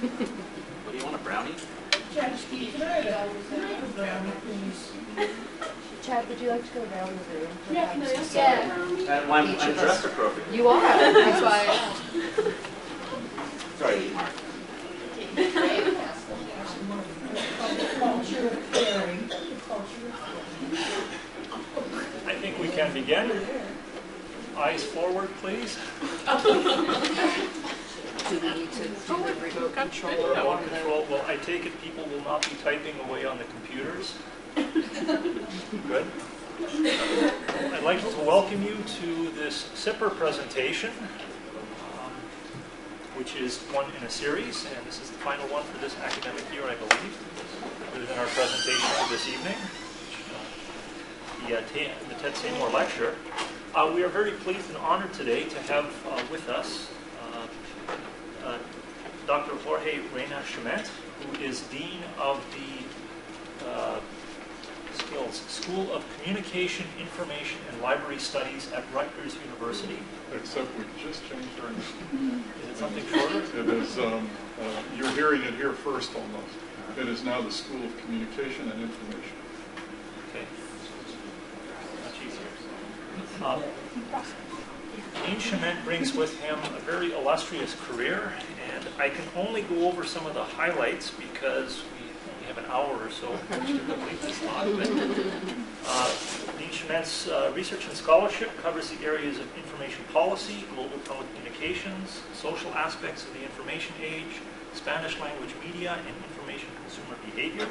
What do you want, a brownie? Chad, can I have a brownie, please? Chad, would you like to go around the room? Yeah, can I ask Yeah. for a brownie? I'm dressed appropriately. You are. That's why. Sorry, Mark. Culture of caring. I think we can begin. Eyes forward, please. Do we need to do the remote control? Remote control. Well, I take it people will not be typing away on the computers. Good. I'd like to welcome you to this SIPR presentation, which is one in a series, and this is the final one for this academic year, I believe, other than our presentation for this evening, the Ted Seymour Lecture. We are very pleased and honored today to have with us Dr. Jorge Reyna Schement, who is Dean of the School of Communication, Information, and Library Studies at Rutgers University. Except we just changed our name. Is it something shorter? It is, you're hearing it here first almost. It is now the School of Communication and Information. Okay. Much easier. Dean Schement brings with him a very illustrious career, and I can only go over some of the highlights because we have an hour or so to complete this talk. Dean Schement's research and scholarship covers the areas of information policy, global telecommunications, social aspects of the information age, Spanish language media, and information consumer behavior.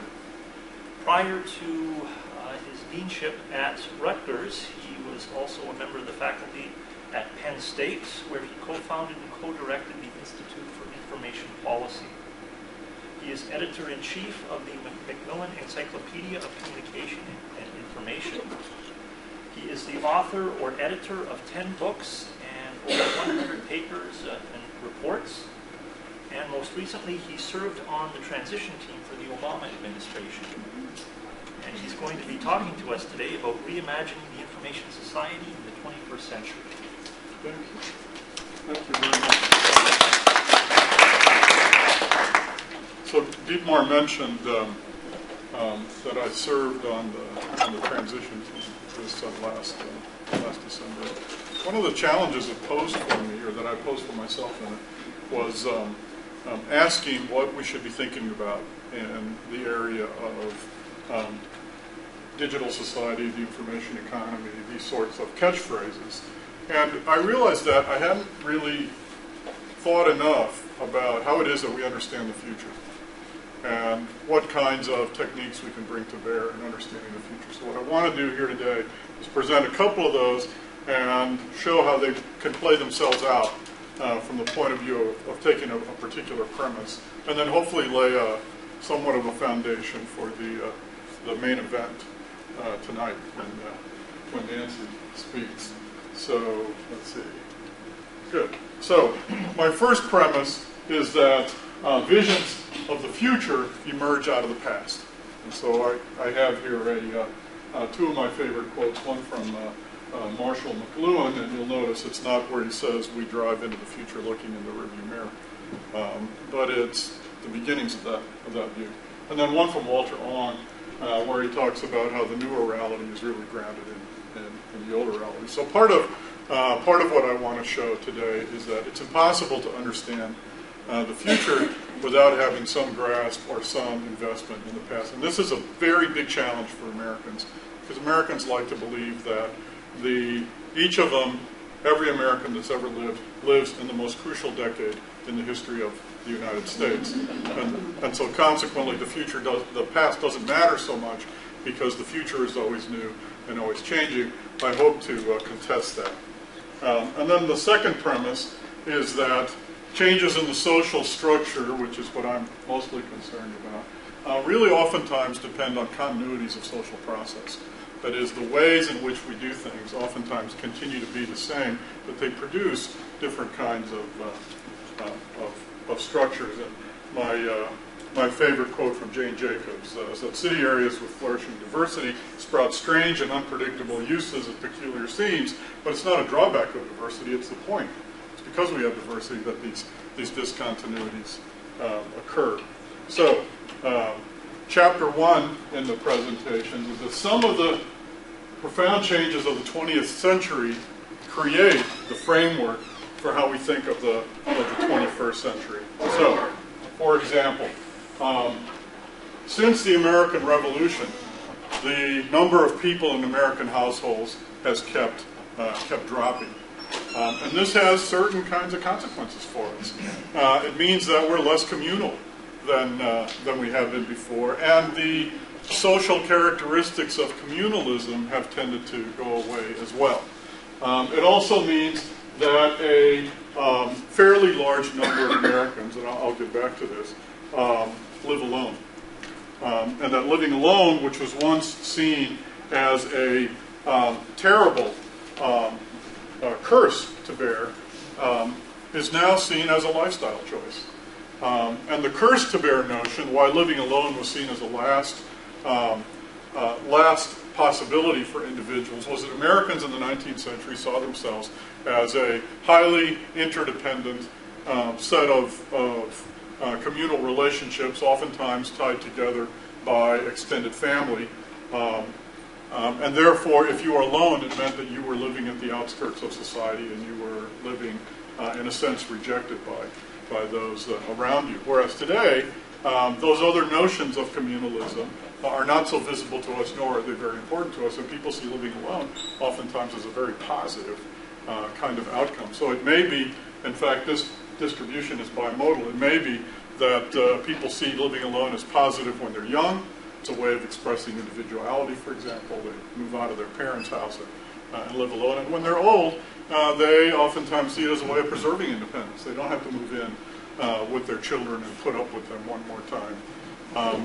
Prior to his deanship at Rutgers, he was also a member of the faculty at Penn State, where he co-founded and co-directed the Institute for Information Policy. He is editor-in-chief of the Macmillan Encyclopedia of Communication and Information. He is the author or editor of 10 books and over 100 papers and reports. And most recently, he served on the transition team for the Obama administration. And he's going to be talking to us today about reimagining the information society in the 21st century. Thank you. Thank you very much. So Dietmar mentioned that I served on the transition team this last December. One of the challenges that posed for me, or that I posed for myself in it, was asking what we should be thinking about in the area of digital society, the information economy, these sorts of catchphrases. And I realized that I hadn't really thought enough about how it is that we understand the future and what kinds of techniques we can bring to bear in understanding the future. So what I want to do here today is present a couple of those and show how they can play themselves out from the point of view of taking a particular premise, and then hopefully lay somewhat of a foundation for the main event tonight when Nancy speaks. So let's see. Good. So my first premise is that visions of the future emerge out of the past. And so I have here two of my favorite quotes, one from Marshall McLuhan, and you'll notice it's not where he says we drive into the future looking in the rearview mirror, but it's the beginnings of that view. And then one from Walter Ong, where he talks about how the newer reality is really grounded in the older reality. So part of what I want to show today is that it's impossible to understand the future without having some grasp or some investment in the past. And this is a very big challenge for Americans, because Americans like to believe that each of them, every American that's ever lived, lives in the most crucial decade in the history of the United States. And so consequently, the past doesn't matter so much, because the future is always new and always changing. I hope to contest that. And then the second premise is that changes in the social structure, which is what I'm mostly concerned about, really oftentimes depend on continuities of social process. That is, the ways in which we do things oftentimes continue to be the same, but they produce different kinds of structures. And my favorite quote from Jane Jacobs is that city areas with flourishing diversity sprout strange and unpredictable uses of peculiar scenes, but it's not a drawback of diversity, it's the point. It's because we have diversity that these discontinuities occur. So, chapter 1 in the presentation is that some of the profound changes of the 20th century create the framework for how we think of the 21st century. So, for example, since the American Revolution, the number of people in American households has kept dropping. And this has certain kinds of consequences for us. It means that we're less communal than we have been before, and the social characteristics of communalism have tended to go away as well. It also means that a fairly large number of Americans, and I'll get back to this, live alone. And that living alone, which was once seen as a terrible curse to bear, is now seen as a lifestyle choice. And the curse to bear notion, why living alone was seen as a last possibility for individuals, was that Americans in the 19th century saw themselves as a highly interdependent set of communal relationships, oftentimes tied together by extended family. And therefore, if you were alone, it meant that you were living at the outskirts of society and you were living, in a sense, rejected by those around you. Whereas today, those other notions of communalism are not so visible to us, nor are they very important to us, and people see living alone oftentimes as a very positive kind of outcome. So it may be, in fact, this distribution is bimodal. It may be that people see living alone as positive when they're young. It's a way of expressing individuality, for example. They move out of their parents' house and live alone. And when they're old, they oftentimes see it as a way of preserving independence. They don't have to move in with their children and put up with them one more time.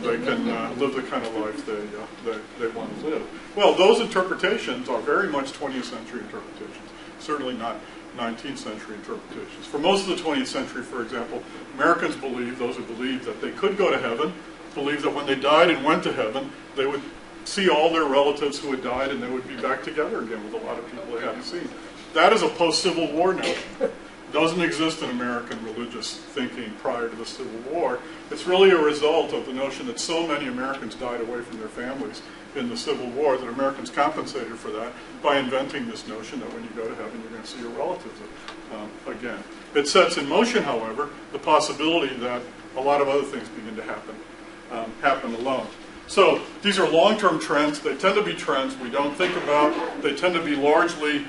They can live the kind of life they want to live. Well, those interpretations are very much 20th century interpretations, certainly not 19th century interpretations. For most of the 20th century, for example, Americans believed, those who believed that they could go to heaven, believed that when they died and went to heaven, they would see all their relatives who had died and they would be back together again with a lot of people they hadn't seen. That is a post-Civil War notion. It doesn't exist in American religious thinking prior to the Civil War. It's really a result of the notion that so many Americans died away from their families in the Civil War that Americans compensated for that by inventing this notion that when you go to heaven, you're going to see your relatives again. It sets in motion, however, the possibility that a lot of other things begin to happen alone. So these are long-term trends. They tend to be trends we don't think about. They tend to be largely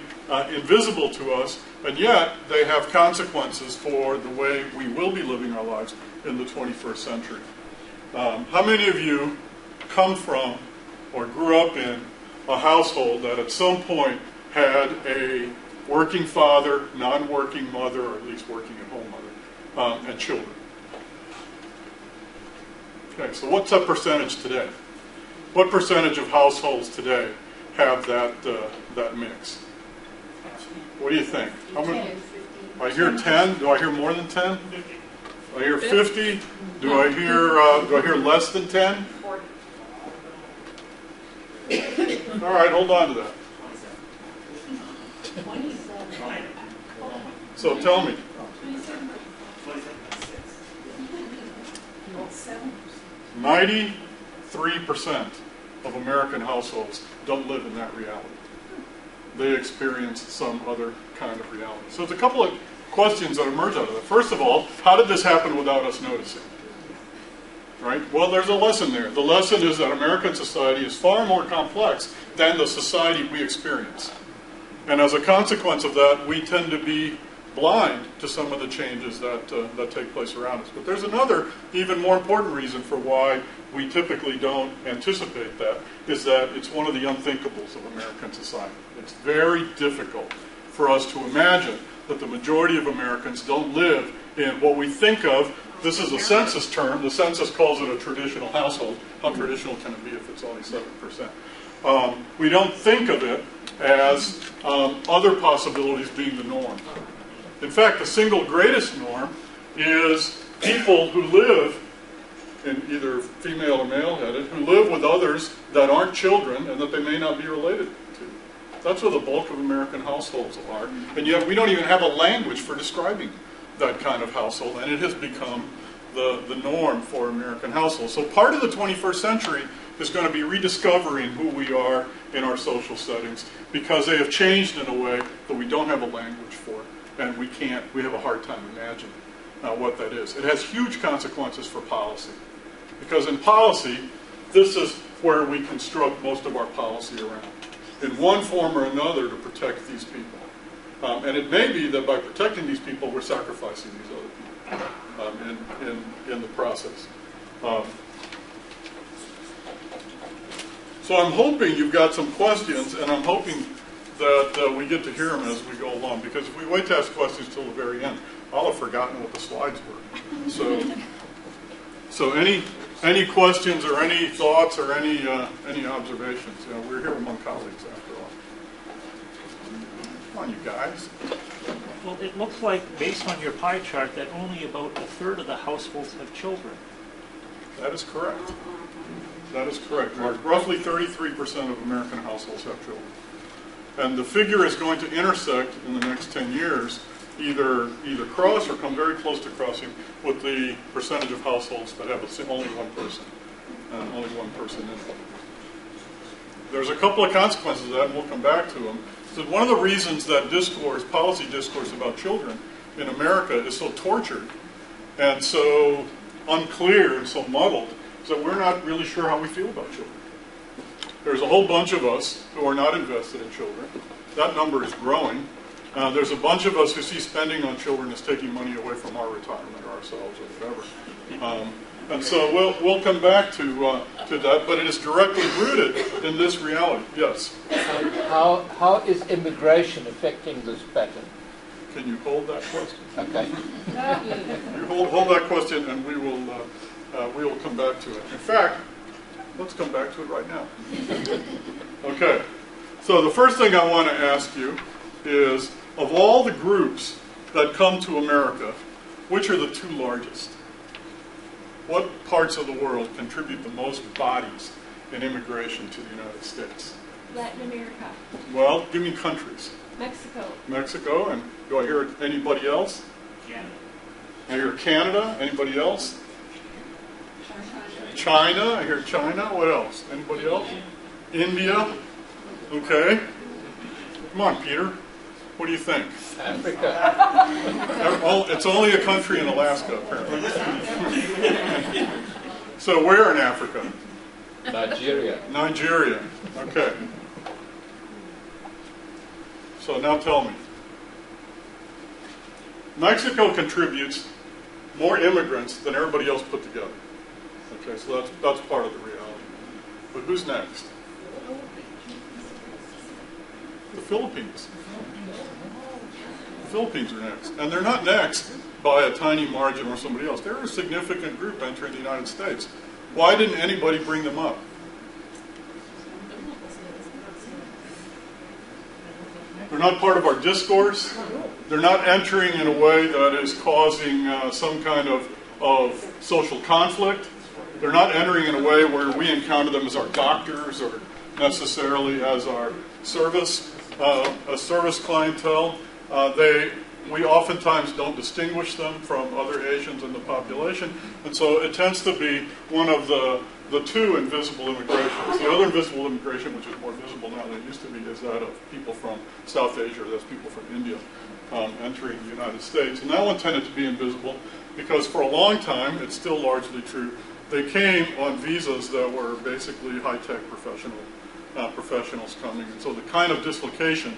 invisible to us, and yet they have consequences for the way we will be living our lives in the 21st century. How many of you come from or grew up in a household that at some point had a working father, non-working mother, or at least working at home mother, and children? Okay, so what's that percentage today? What percentage of households today have that mix? What do you think? How many? I hear 10. Do I hear more than 10? I hear 50. Do I hear less than 10? All right, hold on to that. So tell me. 93% of American households don't live in that reality. They experience some other kind of reality. So there's a couple of questions that emerge out of that. First of all, how did this happen without us noticing? Right? Well, there's a lesson there. The lesson is that American society is far more complex than the society we experience. And as a consequence of that, we tend to be blind to some of the changes that take place around us. But there's another, even more important reason for why we typically don't anticipate that, is that it's one of the unthinkables of American society. It's very difficult for us to imagine that the majority of Americans don't live in what we think of. This is a census term. The census calls it a traditional household. How traditional can it be if it's only 7%? We don't think of it as other possibilities being the norm. In fact, the single greatest norm is people who live, in either female or male-headed, who live with others that aren't children and that they may not be related to. That's where the bulk of American households are. And yet we don't even have a language for describing that kind of household, and it has become the norm for American households. So part of the 21st century is going to be rediscovering who we are in our social settings, because they have changed in a way that we don't have a language for, and we have a hard time imagining what that is. It has huge consequences for policy, because in policy, this is where we construct most of our policy around, in one form or another, to protect these people. And it may be that by protecting these people, we're sacrificing these other people in the process. So I'm hoping you've got some questions, and I'm hoping that we get to hear them as we go along, because if we wait to ask questions till the very end, I'll have forgotten what the slides were. So any questions or any thoughts or any observations? You know, we're here among colleagues after all. Come on, you guys. Well, it looks like, based on your pie chart, that only about a third of the households have children. That is correct. That is correct, Mark. Roughly 33% of American households have children. And the figure is going to intersect in the next 10 years, either cross or come very close to crossing with the percentage of households that have only one person in it. There's a couple of consequences of that, and we'll come back to them. So one of the reasons that policy discourse about children in America is so tortured and so unclear and so muddled is that we're not really sure how we feel about children. There's a whole bunch of us who are not invested in children. That number is growing. There's a bunch of us who see spending on children as taking money away from our retirement or ourselves or whatever. And so we'll come back to that, but it is directly rooted in this reality. Yes? How is immigration affecting this pattern? Can you hold that question? Okay. You hold that question, and we will come back to it. In fact, let's come back to it right now. Okay. So the first thing I want to ask you is, of all the groups that come to America, which are the two largest? What parts of the world contribute the most bodies in immigration to the United States? Latin America. Well, give me countries. Mexico. Mexico, and do I hear anybody else? Canada. I hear Canada. Anybody else? China. I hear China. What else? Anybody else? India. Okay. Come on, Peter. What do you think? Africa. It's only a country in Alaska, apparently. So where in Africa? Nigeria. Nigeria. Okay. So now tell me. Mexico contributes more immigrants than everybody else put together. Okay, so that's part of the reality. But who's next? The Philippines. The Philippines are next. And they're not next by a tiny margin or somebody else. They're a significant group entering the United States. Why didn't anybody bring them up? They're not part of our discourse. They're not entering in a way that is causing some kind of social conflict. They're not entering in a way where we encounter them as our doctors or necessarily as our service clientele. We oftentimes don't distinguish them from other Asians in the population, and so it tends to be one of the two invisible immigrations. The other invisible immigration, which is more visible now than it used to be, is that of people from South Asia, that's people from India entering the United States. And that one tended to be invisible because for a long time, it's still largely true, they came on visas that were basically high-tech professionals coming. And so the kind of dislocation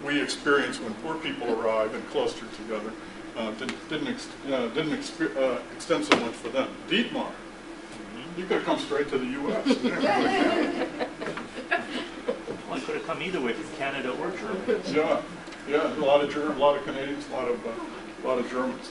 we experience when poor people arrive and cluster together didn't extend so much for them. Dietmar, you could have come straight to the U.S. Well, I could have come either way, from Canada or Germany. Yeah, a lot of Germans, a lot of Canadians, a lot of Germans.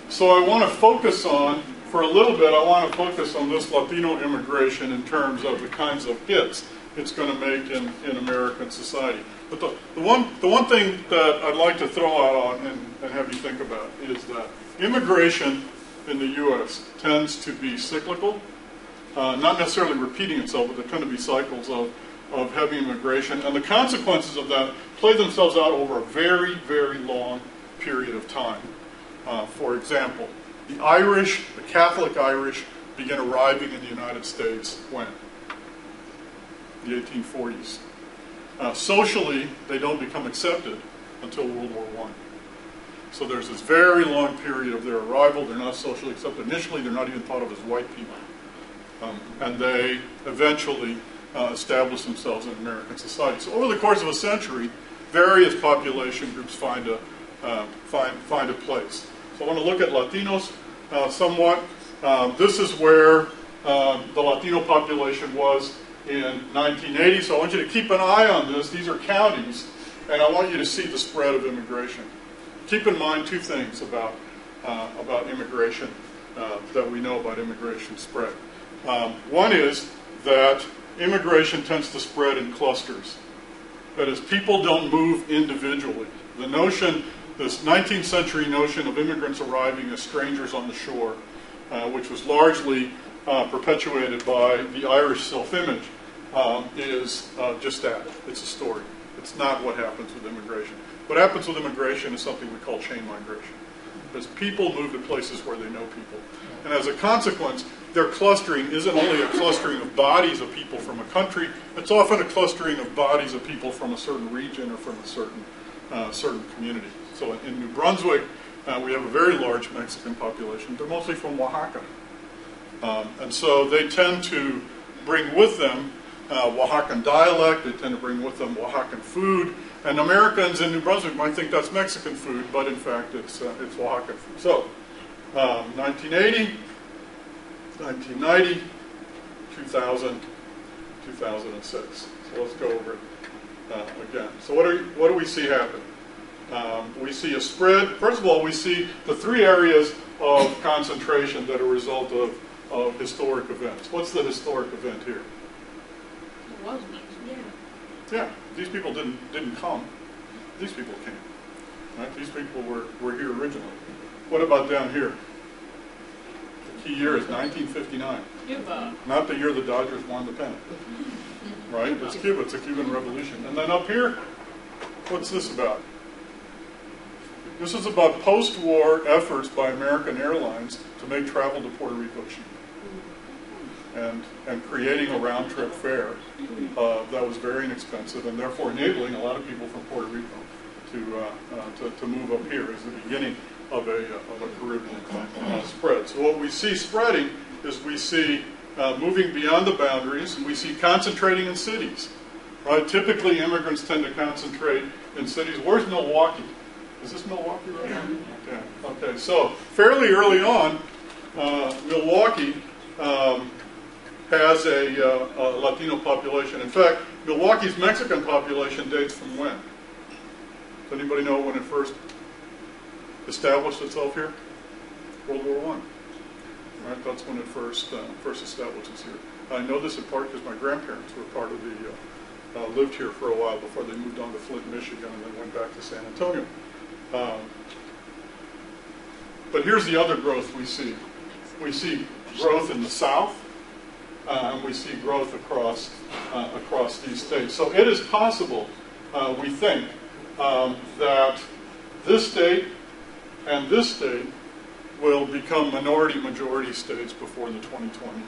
So I want to focus on, for a little bit, I want to focus on this Latino immigration in terms of the kinds of hits it's going to make in American society. But the one thing that I'd like to throw out on and have you think about is that immigration in the U.S. tends to be cyclical, not necessarily repeating itself, but there tend to be cycles of of heavy immigration, and the consequences of that play themselves out over a very, very long period of time. For example, the Irish, the Catholic Irish, began arriving in the United States when? The 1840s. Socially, they don't become accepted until World War I. So there's this very long period of their arrival. They're not socially accepted. Initially, they're not even thought of as white people. And they eventually establish themselves in American society. So over the course of a century, various population groups find a place. So I want to look at Latinos somewhat. This is where the Latino population was in 1980. So I want you to keep an eye on this. These are counties, and I want you to see the spread of immigration. Keep in mind two things about immigration that we know about immigration spread. One is that immigration tends to spread in clusters. That is, people don't move individually. The notion, this 19th century notion of immigrants arriving as strangers on the shore, which was largely perpetuated by the Irish self-image, is just that. It's a story. It's not what happens with immigration. What happens with immigration is something we call chain migration. Because people move to places where they know people. And as a consequence, their clustering isn't only a clustering of bodies of people from a country, it's often a clustering of bodies of people from a certain region or from a certain community. So in New Brunswick, we have a very large Mexican population. They're mostly from Oaxaca. And so they tend to bring with them Oaxacan dialect, they tend to bring with them Oaxacan food, and Americans in New Brunswick might think that's Mexican food, but in fact it's Oaxacan food. So, 1980, 1990, 2000, 2006. So let's go over it again. So what do we see happen? We see a spread. First of all, we see the three areas of concentration that are a result of historic events. What's the historic event here? It wasn't. Yeah, these people didn't come. These people came. Right? These people were here originally. What about down here? The key year is 1959. Cuba. Not the year the Dodgers won the pennant. Right? It's Cuba. It's a Cuban Revolution. And then up here, what's this about? This is about post-war efforts by American Airlines to make travel to Puerto Rico cheap. And creating a round-trip fare that was very inexpensive, and therefore enabling a lot of people from Puerto Rico to move up here as the beginning of a Caribbean spread. So what we see spreading is we see moving beyond the boundaries, and we see concentrating in cities. Right? Typically, immigrants tend to concentrate in cities. Where's Milwaukee? Is this Milwaukee right now? Okay. So fairly early on, Milwaukee has a Latino population. In fact, Milwaukee's Mexican population dates from when? Does anybody know when it first established itself here? World War I. Right, that's when it first establishes here. I know this in part because my grandparents were part of lived here for a while before they moved on to Flint, Michigan, and then went back to San Antonio. But here's the other growth we see. We see growth in the South. And we see growth across these states. So it is possible, we think, that this state and this state will become minority-majority states before the 2020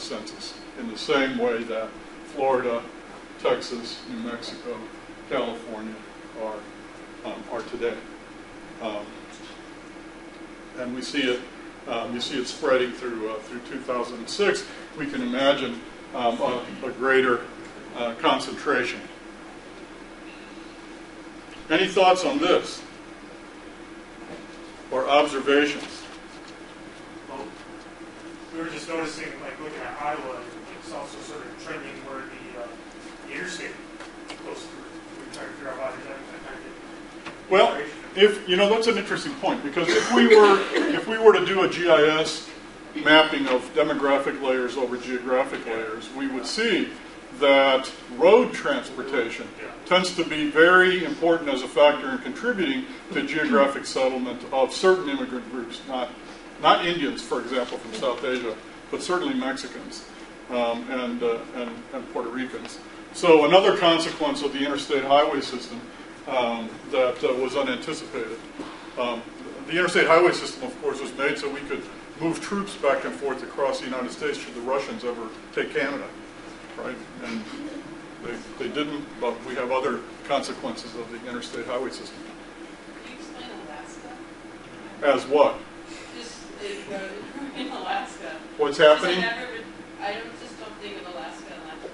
census, in the same way that Florida, Texas, New Mexico, California are today. And we see it. You see it spreading through 2006. We can imagine a greater concentration. Any thoughts on this? Or observations? Well, we were just noticing, like looking at Iowa, it's also sort of trending where the interstate goes through. We're trying to figure out how that kind of Well, that's an interesting point, because if we were to do a GIS mapping of demographic layers over geographic layers, we would see that road transportation tends to be very important as a factor in contributing to geographic settlement of certain immigrant groups, not Indians, for example, from South Asia, but certainly Mexicans and Puerto Ricans. So another consequence of the interstate highway system that was unanticipated. The interstate highway system, of course, was made so we could move troops back and forth across the United States should the Russians ever take Canada, right? And they didn't, but we have other consequences of the interstate highway system. Can you explain Alaska? As what? Just in Alaska. What's happening? I just don't think of Alaska and Latin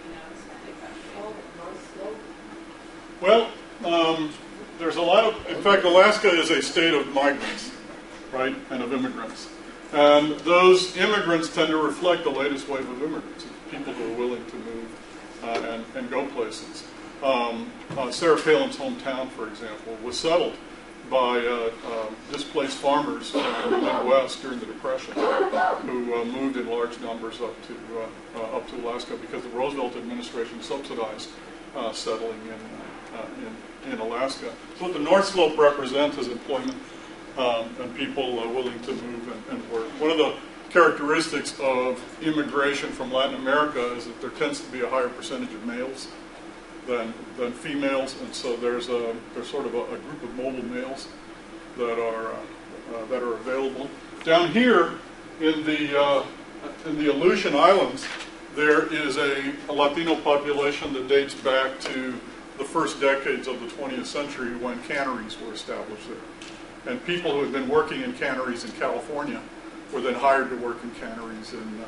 Well, there's a lot of, in fact, Alaska is a state of migrants, right, and of immigrants. And those immigrants tend to reflect the latest wave of immigrants, people who are willing to move and go places. Sarah Palin's hometown, for example, was settled by displaced farmers in the Midwest during the Depression, who moved in large numbers up to Alaska because the Roosevelt administration subsidized settling in Alaska. So what the North Slope represents is employment and people willing to move and work. One of the characteristics of immigration from Latin America is that there tends to be a higher percentage of males than females, and so there's sort of a group of mobile males that are available. Down here in the Aleutian Islands, there is a Latino population that dates back to the first decades of the 20th century when canneries were established there. And people who had been working in canneries in California were then hired to work in canneries in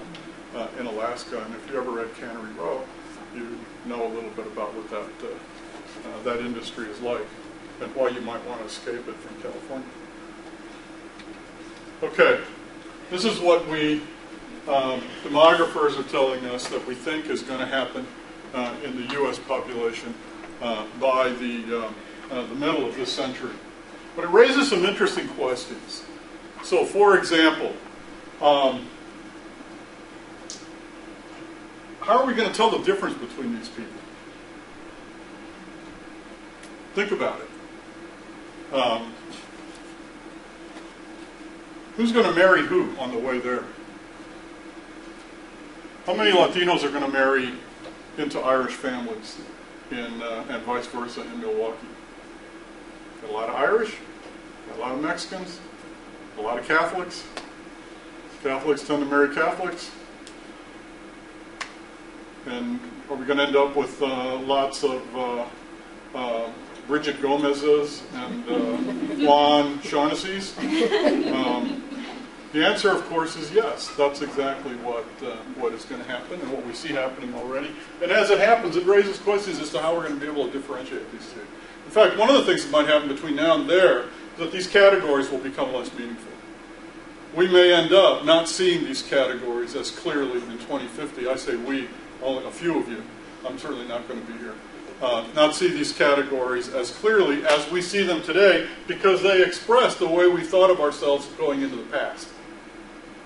Alaska. And if you ever read Cannery Row, you know a little bit about what that industry is like and why you might want to escape it from California. Okay, this is what we demographers are telling us that we think is going to happen in the U.S. population by the middle of this century. But it raises some interesting questions. So, for example, how are we going to tell the difference between these people? Think about it. Who's going to marry who on the way there? How many Latinos are going to marry into Irish families and vice versa in Milwaukee? Got a lot of Irish, got a lot of Mexicans, a lot of Catholics. Catholics tend to marry Catholics. And are we going to end up with lots of Bridget Gomez's and Juan Shaughnessy's? The answer, of course, is yes. That's exactly what is going to happen and what we see happening already. And as it happens, it raises questions as to how we're going to be able to differentiate these two. In fact, one of the things that might happen between now and there is that these categories will become less meaningful. We may end up not seeing these categories as clearly in 2050. I say we, only a few of you. I'm certainly not going to be here. Not see these categories as clearly as we see them today because they express the way we thought of ourselves going into the past.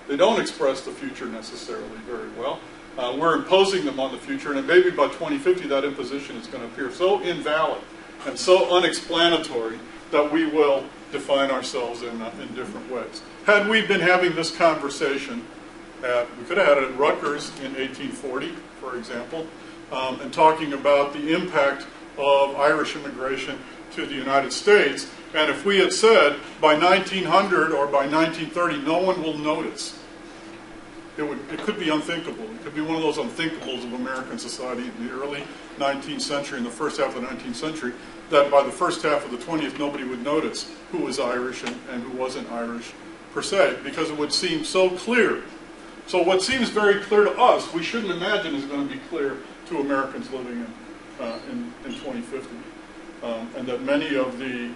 They don't express the future necessarily very well. We're imposing them on the future, and maybe by 2050 that imposition is going to appear so invalid and so unexplanatory that we will define ourselves in different ways. Had we been having this conversation we could have had it at Rutgers in 1840, for example, and talking about the impact of Irish immigration to the United States. And if we had said by 1900 or by 1930, no one will notice, it could be unthinkable. It could be one of those unthinkables of American society in the early 19th century, in the first half of the 19th century, that by the first half of the 20th, nobody would notice who was Irish and who wasn't Irish per se, because it would seem so clear. So what seems very clear to us, we shouldn't imagine is going to be clear to Americans living in 2050. And that many of the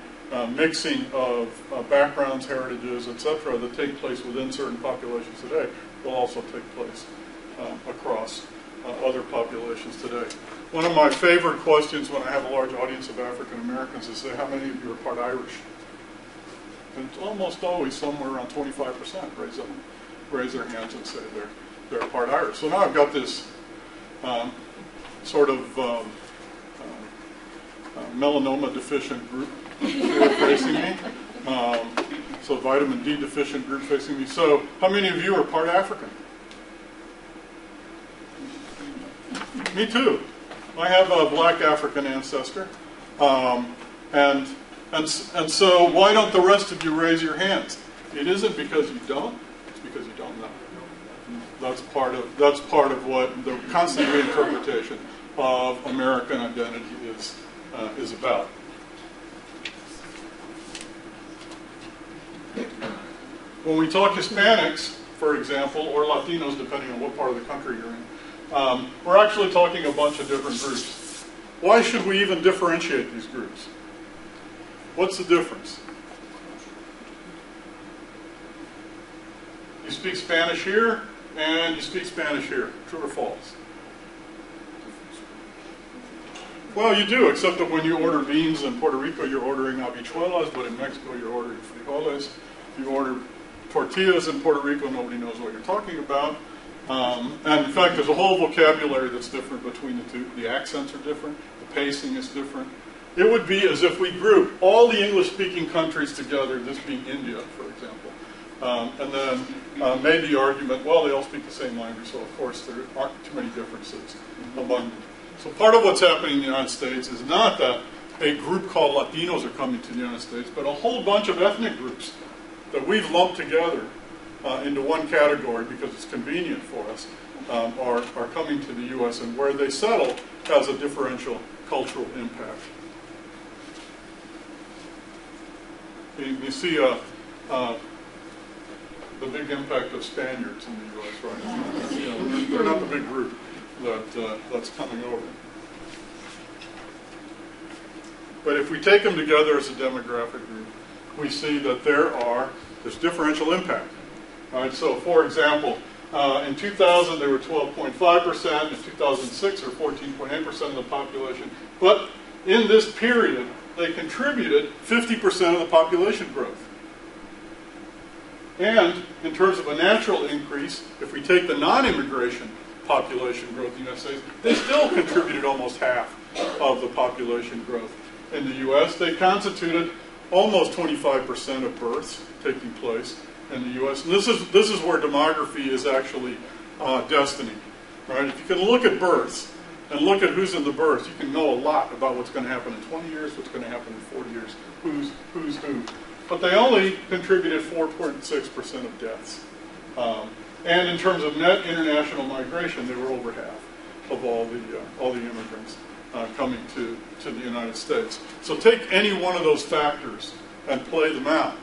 mixing of backgrounds, heritages, etc., that take place within certain populations today will also take place across other populations today. One of my favorite questions when I have a large audience of African Americans is say, how many of you are part Irish? And it's almost always somewhere around 25% raise their hands and say they're part Irish. So now I've got this sort of melanoma deficient group facing me. So vitamin D deficient group facing me. So how many of you are part African? Me too. I have a black African ancestor. And so why don't the rest of you raise your hands? It isn't because you don't, it's because you don't know. That's part of what the constant reinterpretation of American identity is about. When we talk Hispanics, for example, or Latinos, depending on what part of the country you're in, we're actually talking a bunch of different groups. Why should we even differentiate these groups? What's the difference? You speak Spanish here, and you speak Spanish here. True or false? Well, you do, except that when you order beans in Puerto Rico, you're ordering habichuelas, but in Mexico, you're ordering frijoles. If you order tortillas in Puerto Rico, nobody knows what you're talking about. And in fact, there's a whole vocabulary that's different between the two. The accents are different. The pacing is different. It would be as if we group all the English-speaking countries together, this being India, for example, and then made the argument, well, they all speak the same language, so of course there aren't too many differences among them. So part of what's happening in the United States is not that a group called Latinos are coming to the United States, but a whole bunch of ethnic groups that we've lumped together into one category because it's convenient for us are coming to the U.S., and where they settle has a differential cultural impact. You see the big impact of Spaniards in the U.S., right? You know, they're not the big group that's coming over. But if we take them together as a demographic group, we see that there's differential impact. All right, so for example, in 2000 they were 12.5%, in 2006 they were 14.8% of the population, but in this period they contributed 50% of the population growth. And in terms of a natural increase, if we take the non-immigration population growth in the United States, they still contributed almost half of the population growth in the U.S. They constituted almost 25% of births taking place in the U.S. And this is where demography is actually destiny, right? If you can look at births and look at who's in the births, you can know a lot about what's going to happen in 20 years, what's going to happen in 40 years, who's who. But they only contributed 4.6% of deaths. And in terms of net international migration, they were over half of all the immigrants coming to the United States. So take any one of those factors and play them out,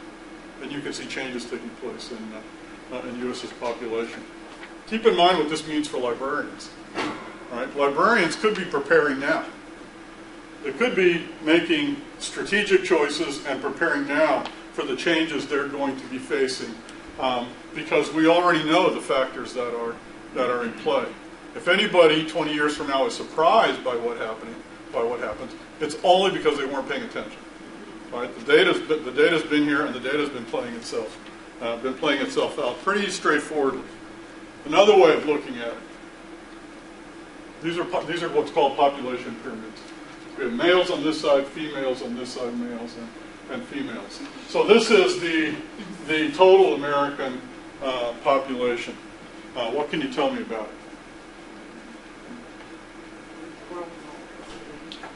and you can see changes taking place in U.S.'s population. Keep in mind what this means for librarians. Right? Librarians could be preparing now. They could be making strategic choices and preparing now for the changes they're going to be facing, because we already know the factors that are in play. If anybody 20 years from now is surprised by what happens, it's only because they weren't paying attention. Right? The data's been here, and the data's been playing itself out pretty straightforwardly. Another way of looking at it. These are what's called population pyramids. We have males on this side, females on this side, males and females. So this is the total American population. What can you tell me about it?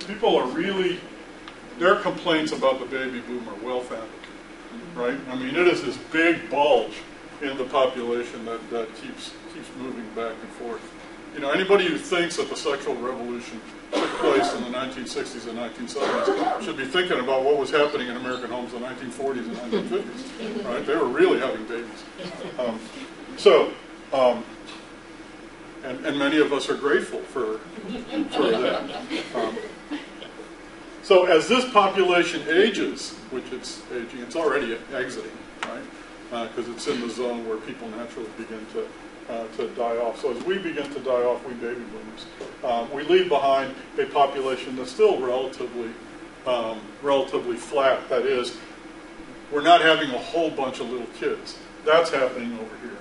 People are really, their complaints about the baby boom are well-founded, right? I mean, it is this big bulge in the population that keeps moving back and forth. You know, anybody who thinks that the sexual revolution took place in the 1960s and 1970s should be thinking about what was happening in American homes in the 1940s and 1950s, right? They were really having babies. And many of us are grateful for that. So as this population ages, which it's aging, it's already exiting, right? Because it's in the zone where people naturally begin to die off. So as we begin to die off, we baby boomers, we leave behind a population that's still relatively flat. That is, we're not having a whole bunch of little kids. That's happening over here,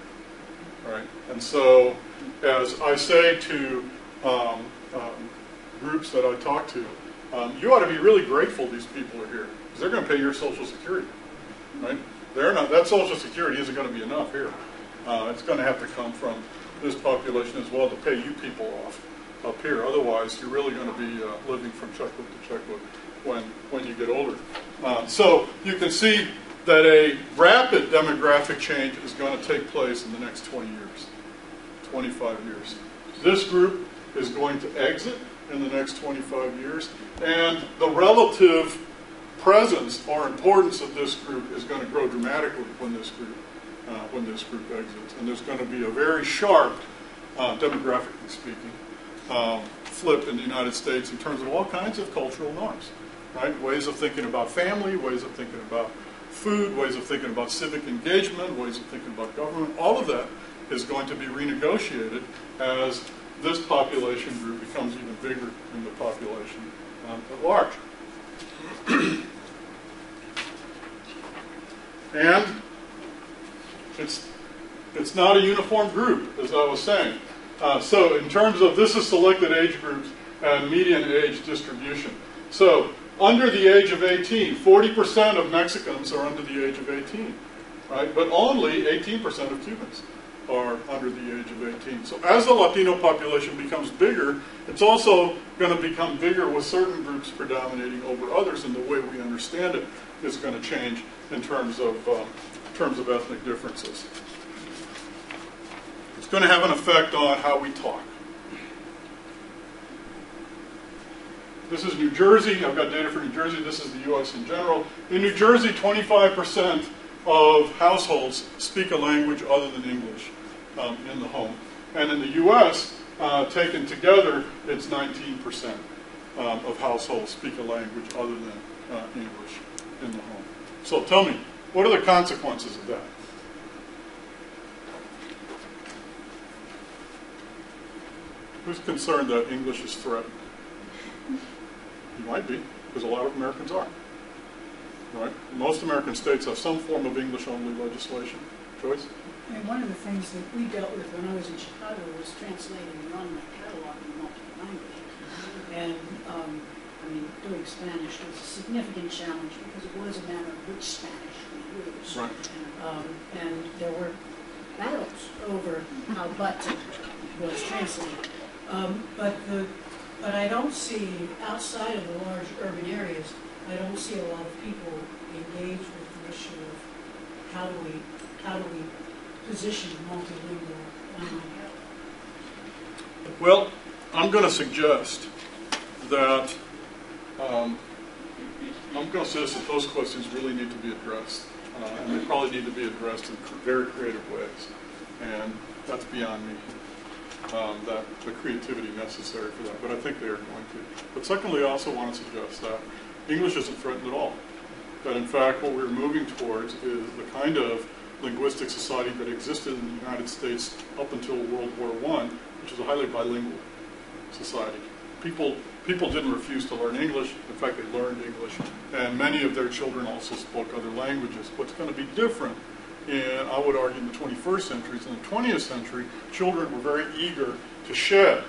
right? And so, as I say to groups that I talk to, you ought to be really grateful these people are here, because they're going to pay your Social Security, right? That Social Security isn't going to be enough here. It's going to have to come from this population as well to pay you people off up here. Otherwise, you're really going to be living from checkbook to checkbook when you get older. So you can see that a rapid demographic change is going to take place in the next 20 years, 25 years. This group is going to exit in the next 25 years, and the relative presence or importance of this group is going to grow dramatically when this group exits. And there's going to be a very sharp, demographically speaking, flip in the United States in terms of all kinds of cultural norms, right? Ways of thinking about family, ways of thinking about food, ways of thinking about civic engagement, ways of thinking about government. All of that is going to be renegotiated as this population group becomes even bigger in the population at large. And it's not a uniform group, as I was saying. So in terms of, this is selected age groups and median age distribution. So under the age of 18, 40% of Mexicans are under the age of 18, right? But only 18% of Cubans are under the age of 18. So as the Latino population becomes bigger, it's also going to become bigger with certain groups predominating over others, and the way we understand it is going to change in terms of ethnic differences. It's going to have an effect on how we talk. This is New Jersey. I've got data for New Jersey. This is the U.S. in general. In New Jersey, 25% of households speak a language other than English in the home. And in the U.S., taken together, it's 19% of households speak a language other than English in the home. So tell me, what are the consequences of that? Who's concerned that English is threatened? You might be, because a lot of Americans are. Right? Most American states have some form of English-only legislation. Joyce? I mean, one of the things that we dealt with when I was in Chicago was translating the online catalog in multiple languages. And, I mean, doing Spanish was a significant challenge because it was a matter of which Spanish we used. Right. And there were battles over how but was translated. But I don't see, outside of the large urban areas, I don't see a lot of people engaged with the issue of how do we position multilingual online. Well, I'm going to suggest that those questions really need to be addressed, and they probably need to be addressed in very creative ways, and that's beyond me. That the creativity necessary for that, but I think they are going to. But secondly, I also want to suggest that English isn't threatened at all. That in fact what we're moving towards is the kind of linguistic society that existed in the United States up until World War I, which is a highly bilingual society. People didn't refuse to learn English. In fact, they learned English, and many of their children also spoke other languages. What's going to be different in, I would argue, in the 21st century, in the 20th century, children were very eager to shed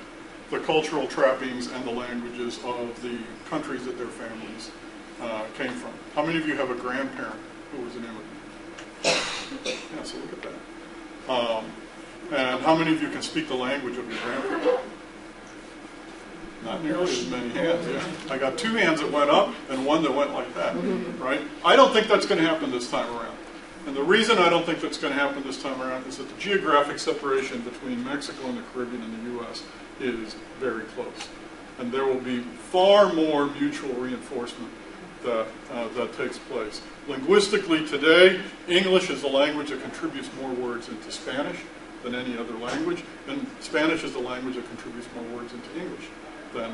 the cultural trappings and the languages of the countries that their families came from. How many of you have a grandparent who was an immigrant? Yeah, so look at that. And how many of you can speak the language of your grandparent? Not nearly as many hands, yeah. I got 2 hands that went up and 1 that went like that, right? I don't think that's going to happen this time around. And the reason I don't think that's going to happen this time around is that the geographic separation between Mexico and the Caribbean and the U.S. is very close. And there will be far more mutual reinforcement that takes place. Linguistically today, English is the language that contributes more words into Spanish than any other language, and Spanish is the language that contributes more words into English than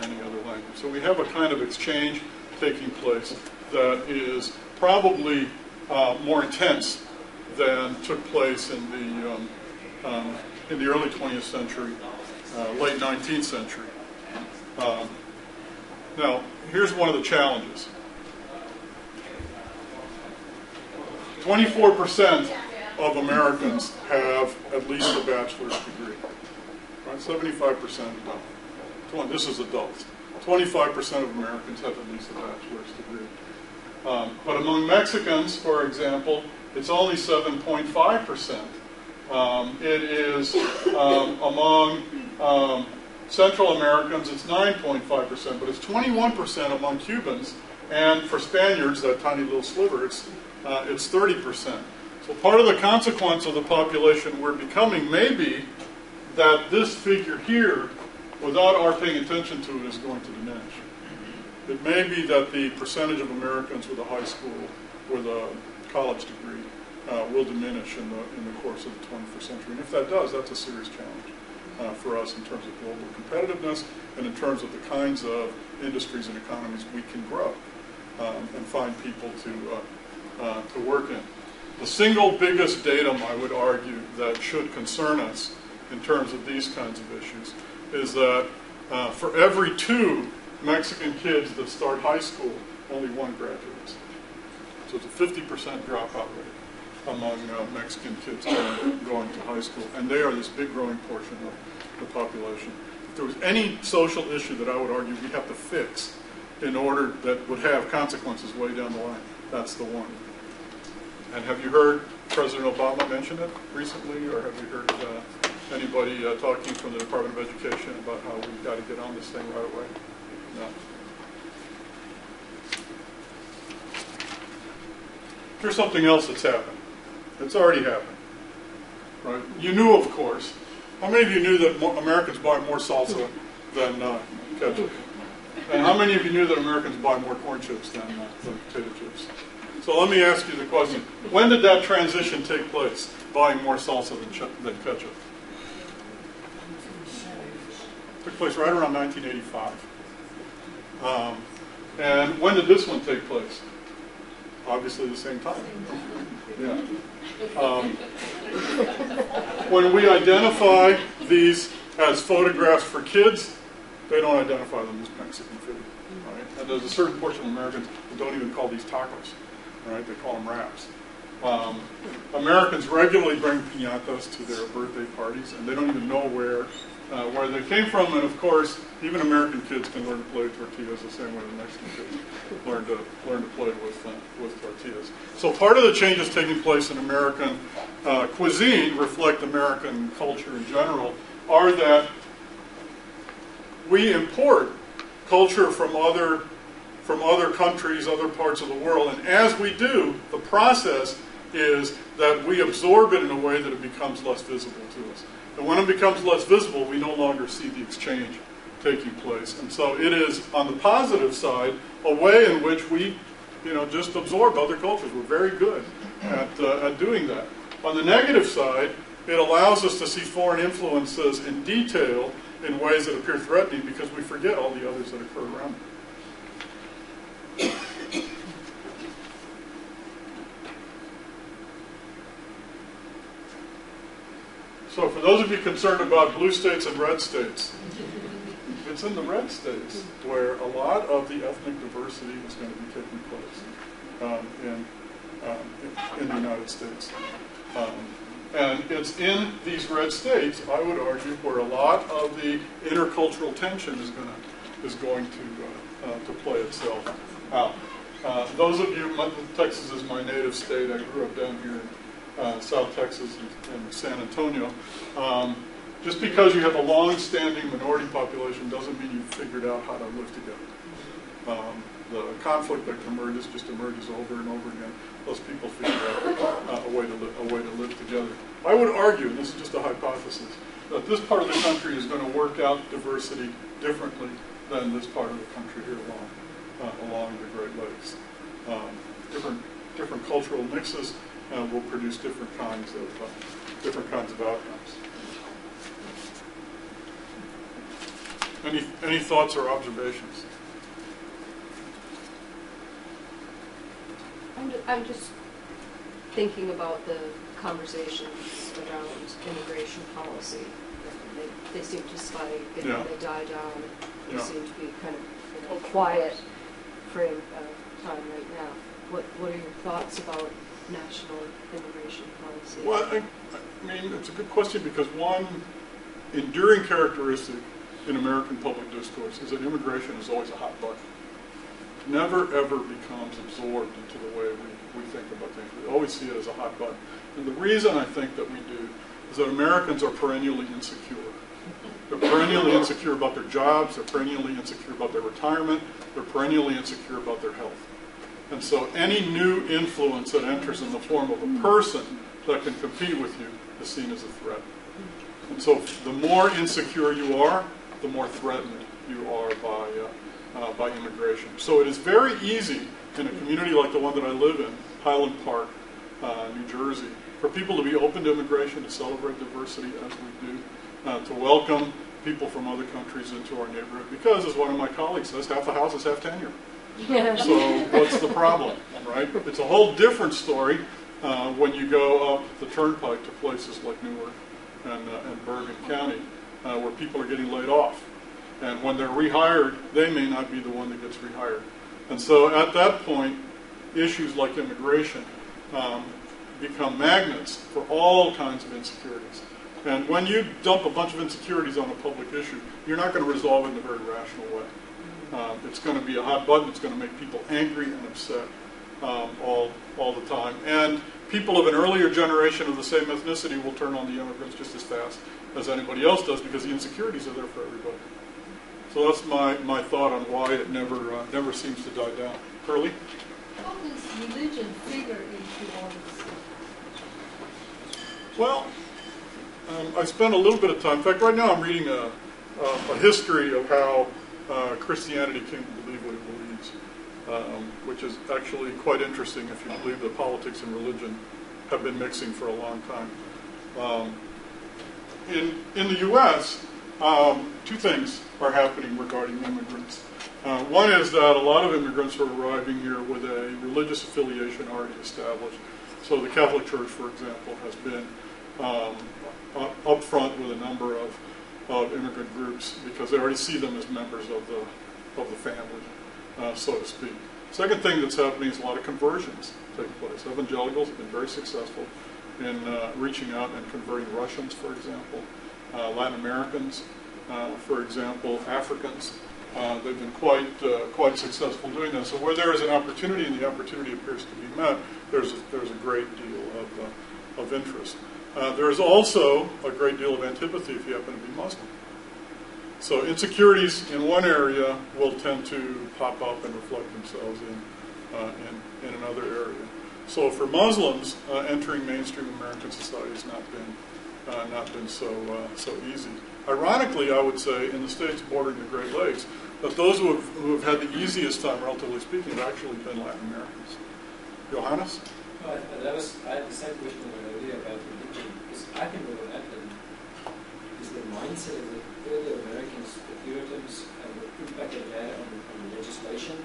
any other language. So we have a kind of exchange taking place that is probably more intense than took place in the early 20th century, late 19th century. Now, here's one of the challenges. 24% of Americans have at least a bachelor's degree. Right? 75% don't. This is adults. 25% of Americans have at least a bachelor's degree. But among Mexicans, for example, it's only 7.5%. It is among Central Americans, it's 9.5%, but it's 21% among Cubans. And for Spaniards, that tiny little sliver, it's 30%. So part of the consequence of the population we're becoming may be that this figure here, without our paying attention to it, is going to diminish. It may be that the percentage of Americans with a high school, with a college degree, will diminish in the course of the 21st century. And if that does, that's a serious challenge for us in terms of global competitiveness and in terms of the kinds of industries and economies we can grow and find people to work in. The single biggest datum, I would argue, that should concern us in terms of these kinds of issues is that for every 2 Mexican kids that start high school, only 1 graduates. So it's a 50% dropout rate among Mexican kids going to high school. And they are this big growing portion of the population. If there was any social issue that I would argue we have to fix in order that would have consequences way down the line, that's the one. And have you heard President Obama mention it recently, or have you heard anybody talking from the Department of Education about how we've got to get on this thing right away? No. Here's something else that's happened. It's already happened. Right? You knew, of course. How many of you knew that Americans buy more salsa than ketchup? And how many of you knew that Americans buy more corn chips than potato chips? So let me ask you the question. When did that transition take place, buying more salsa than ketchup? It took place right around 1985. And when did this one take place? Obviously the same time. Yeah. When we identify these as photographs for kids, they don't identify them as Mexican food. Right? And there's a certain portion of Americans who don't even call these tacos. Right? They call them wraps. Americans regularly bring piñatas to their birthday parties, and they don't even know where they came from. And of course, even American kids can learn to play tortillas the same way the Mexican kids learn to play with tortillas. So part of the changes taking place in American cuisine reflect American culture in general, are that we import culture from other countries, other parts of the world, and as we do, the process is that we absorb it in a way that it becomes less visible to us. And when it becomes less visible, we no longer see the exchange taking place. And so it is, on the positive side, a way in which we, just absorb other cultures. We're very good at doing that. On the negative side, it allows us to see foreign influences in detail in ways that appear threatening because we forget all the others that occur around it. So for those of you concerned about blue states and red states, it's in the red states where a lot of the ethnic diversity is going to be taking place in the United States. And it's in these red states, I would argue, where a lot of the intercultural tension is going to play itself out. Those of you, Texas is my native state. I grew up down here in South Texas and San Antonio. Just because you have a long-standing minority population doesn't mean you've figured out how to live together. The conflict that emerges just emerges over and over again. Those people figure out a way to live together. I would argue, and this is just a hypothesis, that this part of the country is going to work out diversity differently than this part of the country here along the Great Lakes. Different cultural mixes will produce different kinds of outcomes. Any thoughts or observations? I'm just thinking about the conversations around immigration policy. They seem to spike and Yeah. they die down. They Yeah. seem to be kind of a quiet frame of time right now. What are your thoughts about national immigration policy? Well, I mean, it's a good question because one enduring characteristic in American public discourse is that immigration is always a hot button. Never, ever becomes absorbed into the way we think about things. We always see it as a hot button. And the reason I think that we do is that Americans are perennially insecure They're perennially insecure about their jobs. They're perennially insecure about their retirement. They're perennially insecure about their health. And so any new influence that enters in the form of a person that can compete with you is seen as a threat. And so the more insecure you are, the more threatened you are by immigration. So it is very easy in a community like the one that I live in, Highland Park, New Jersey, for people to be open to immigration, to celebrate diversity as we do, to welcome people from other countries into our neighborhood. Because, as one of my colleagues says, half the houses have tenure. Yeah. So what's the problem, right? It's a whole different story when you go up the turnpike to places like Newark and Bergen County, where people are getting laid off. And when they're rehired, they may not be the one that gets rehired. And so at that point, issues like immigration become magnets for all kinds of insecurities. And when you dump a bunch of insecurities on a public issue, you're not going to resolve it in a very rational way. It's going to be a hot button. It's going to make people angry and upset all the time. And people of an earlier generation of the same ethnicity will turn on the immigrants just as fast as anybody else does because the insecurities are there for everybody. So that's my thought on why it never seems to die down. Curly? How does religion figure into all this? Well, I spent a little bit of time. In fact, right now I'm reading a history of how Christianity came to believe what it believes, which is actually quite interesting if you believe that politics and religion have been mixing for a long time. In the U.S., two things are happening regarding immigrants. One is that a lot of immigrants are arriving here with a religious affiliation already established. So the Catholic Church, for example, has been up front with a number of immigrant groups because they already see them as members of the family, so to speak. Second thing that's happening is a lot of conversions take place. Evangelicals have been very successful in reaching out and converting Russians, for example, Latin Americans, for example, Africans. They've been quite successful doing that. So where there is an opportunity and the opportunity appears to be met, there's a great deal of interest. There is also a great deal of antipathy if you happen to be Muslim. So insecurities in one area will tend to pop up and reflect themselves in another area. So for Muslims, entering mainstream American society has not been so easy. Ironically, I would say, in the states bordering the Great Lakes, that those who have had the easiest time, relatively speaking, have actually been Latin Americans. Johannes? I had the same question earlier about religion, because I think what will happen is the mindset of the early Americans, the Puritans, and the impact it had on legislation,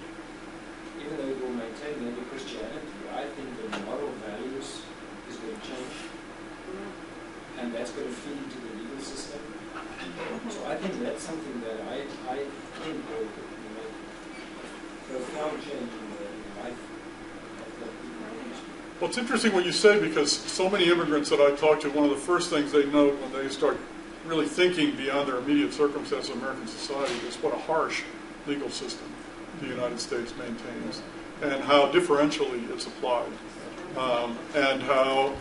even though it will maintain maybe Christianity, I think the moral values is going to change, and that's going to feed into the legal system. So I think that's something that I think will make a profound change in the life of the people. Well, it's interesting what you say because so many immigrants that I talk to, one of the first things they note when they start really thinking beyond their immediate circumstance of American society is what a harsh legal system the United States maintains and how differentially it's applied and how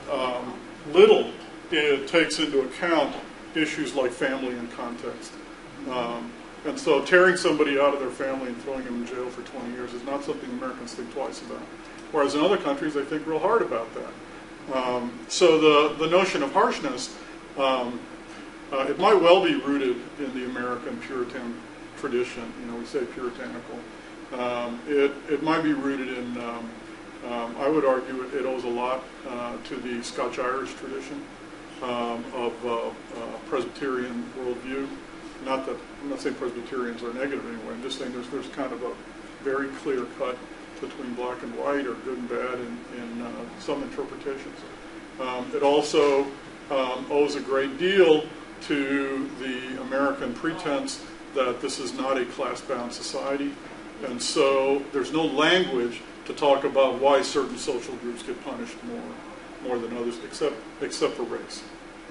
little it takes into account issues like family and context. And so tearing somebody out of their family and throwing them in jail for 20 years is not something Americans think twice about. Whereas in other countries, they think real hard about that. So the notion of harshness, it might well be rooted in the American Puritan tradition. You know, we say puritanical. It might be rooted in, I would argue it owes a lot to the Scotch-Irish tradition of Presbyterian worldview. Not that, I'm not saying Presbyterians are negative anyway, I'm just saying there's kind of a very clear cut between black and white or good and bad in some interpretations. It also owes a great deal to the American pretense that this is not a class-bound society, and so there's no language to talk about why certain social groups get punished more than others, except for race.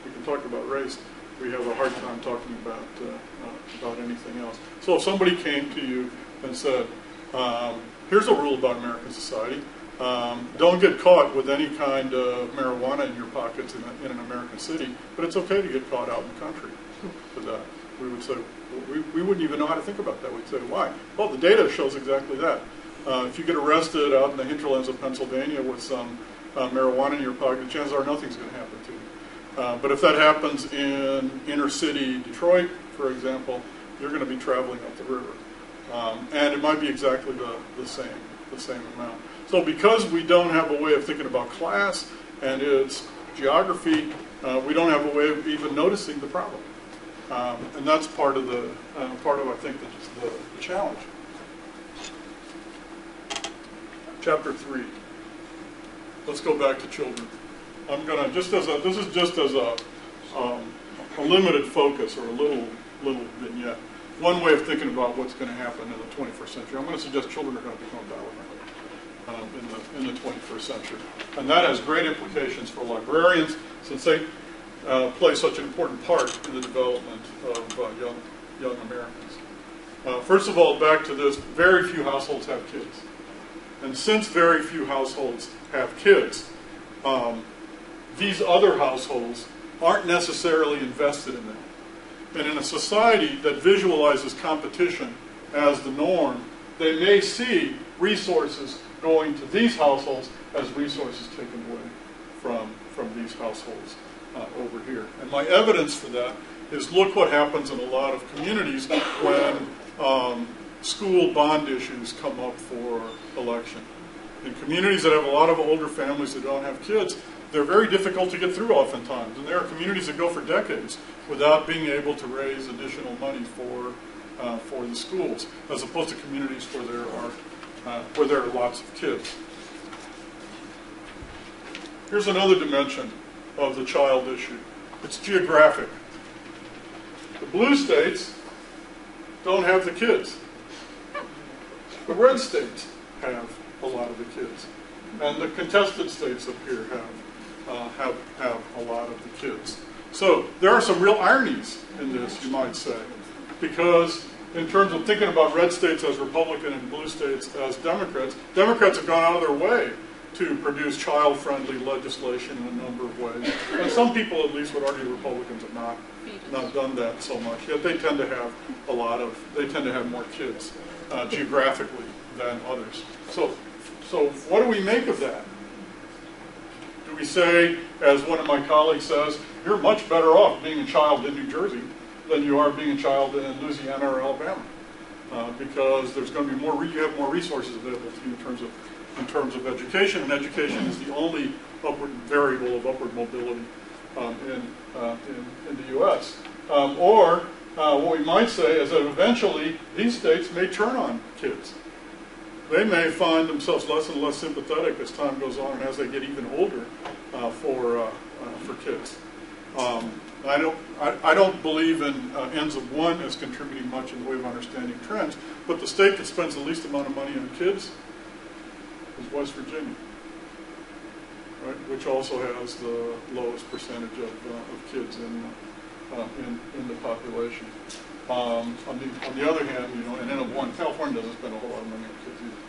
We can talk about race. We have a hard time talking about anything else. So if somebody came to you and said, here's a rule about American society. Don't get caught with any kind of marijuana in your pockets in an American city, but it's okay to get caught out in the country. to that. We would say, well, we wouldn't even know how to think about that. We'd say, why? Well, the data shows exactly that. If you get arrested out in the hinterlands of Pennsylvania with some marijuana in your pocket, chances are nothing's going to happen to you. But if that happens in inner city Detroit, for example, you're going to be traveling up the river. And it might be exactly the same amount. So because we don't have a way of thinking about class and its geography, we don't have a way of even noticing the problem. And that's part of I think the challenge. Chapter 3. Let's go back to children. I'm gonna this is just as a limited focus or a little vignette. One way of thinking about what's going to happen in the 21st century. I'm going to suggest children are going to become valuable in the 21st century, and that has great implications for librarians since they play such an important part in the development of young Americans. First of all, back to this: very few households have kids, and since very few households have kids, these other households aren't necessarily invested in them. And in a society that visualizes competition as the norm, they may see resources going to these households as resources taken away from these households over here. And my evidence for that is look what happens in a lot of communities when school bond issues come up for election. In communities that have a lot of older families that don't have kids, they're very difficult to get through oftentimes. And there are communities that go for decades without being able to raise additional money for the schools, as opposed to communities where there are lots of kids. Here's another dimension of the child issue. It's geographic. The blue states don't have the kids. The red states have a lot of the kids. And the contested states up here have a lot of the kids. So there are some real ironies in this, you might say, because in terms of thinking about red states as Republican and blue states as Democrats, Democrats have gone out of their way to produce child-friendly legislation in a number of ways. And some people at least would argue Republicans have not done that so much. Yet they tend to have more kids geographically than others. So what do we make of that? Do we say, as one of my colleagues says, you're much better off being a child in New Jersey than you are being a child in Louisiana or Alabama, because there's going to be you have more resources available to you in terms of education, and education is the only upward variable of upward mobility in the U.S. Or what we might say is that eventually these states may turn on kids. They may find themselves less and less sympathetic as time goes on and as they get even older for kids. I don't believe in ends of one as contributing much in the way of understanding trends, but the state that spends the least amount of money on kids is West Virginia, right? Which also has the lowest percentage of kids in the population. On the other hand, and N of 1, California doesn't spend a whole lot of money on kids either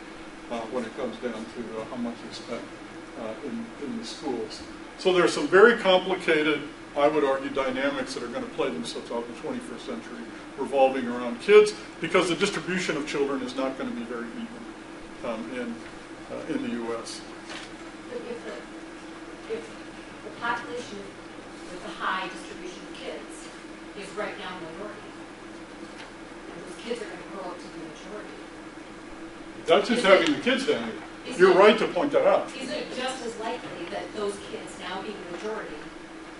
when it comes down to how much they spend in the schools. So there are some very complicated, I would argue, dynamics that are going to play themselves out in the 21st century revolving around kids, because the distribution of children is not going to be very even in the U.S. If the population with the high distribution of kids is right now minority, and those kids are going to grow up to be majority. That's just having the kids down here. You're right to point that out. Is it just as likely that those kids, now being the majority,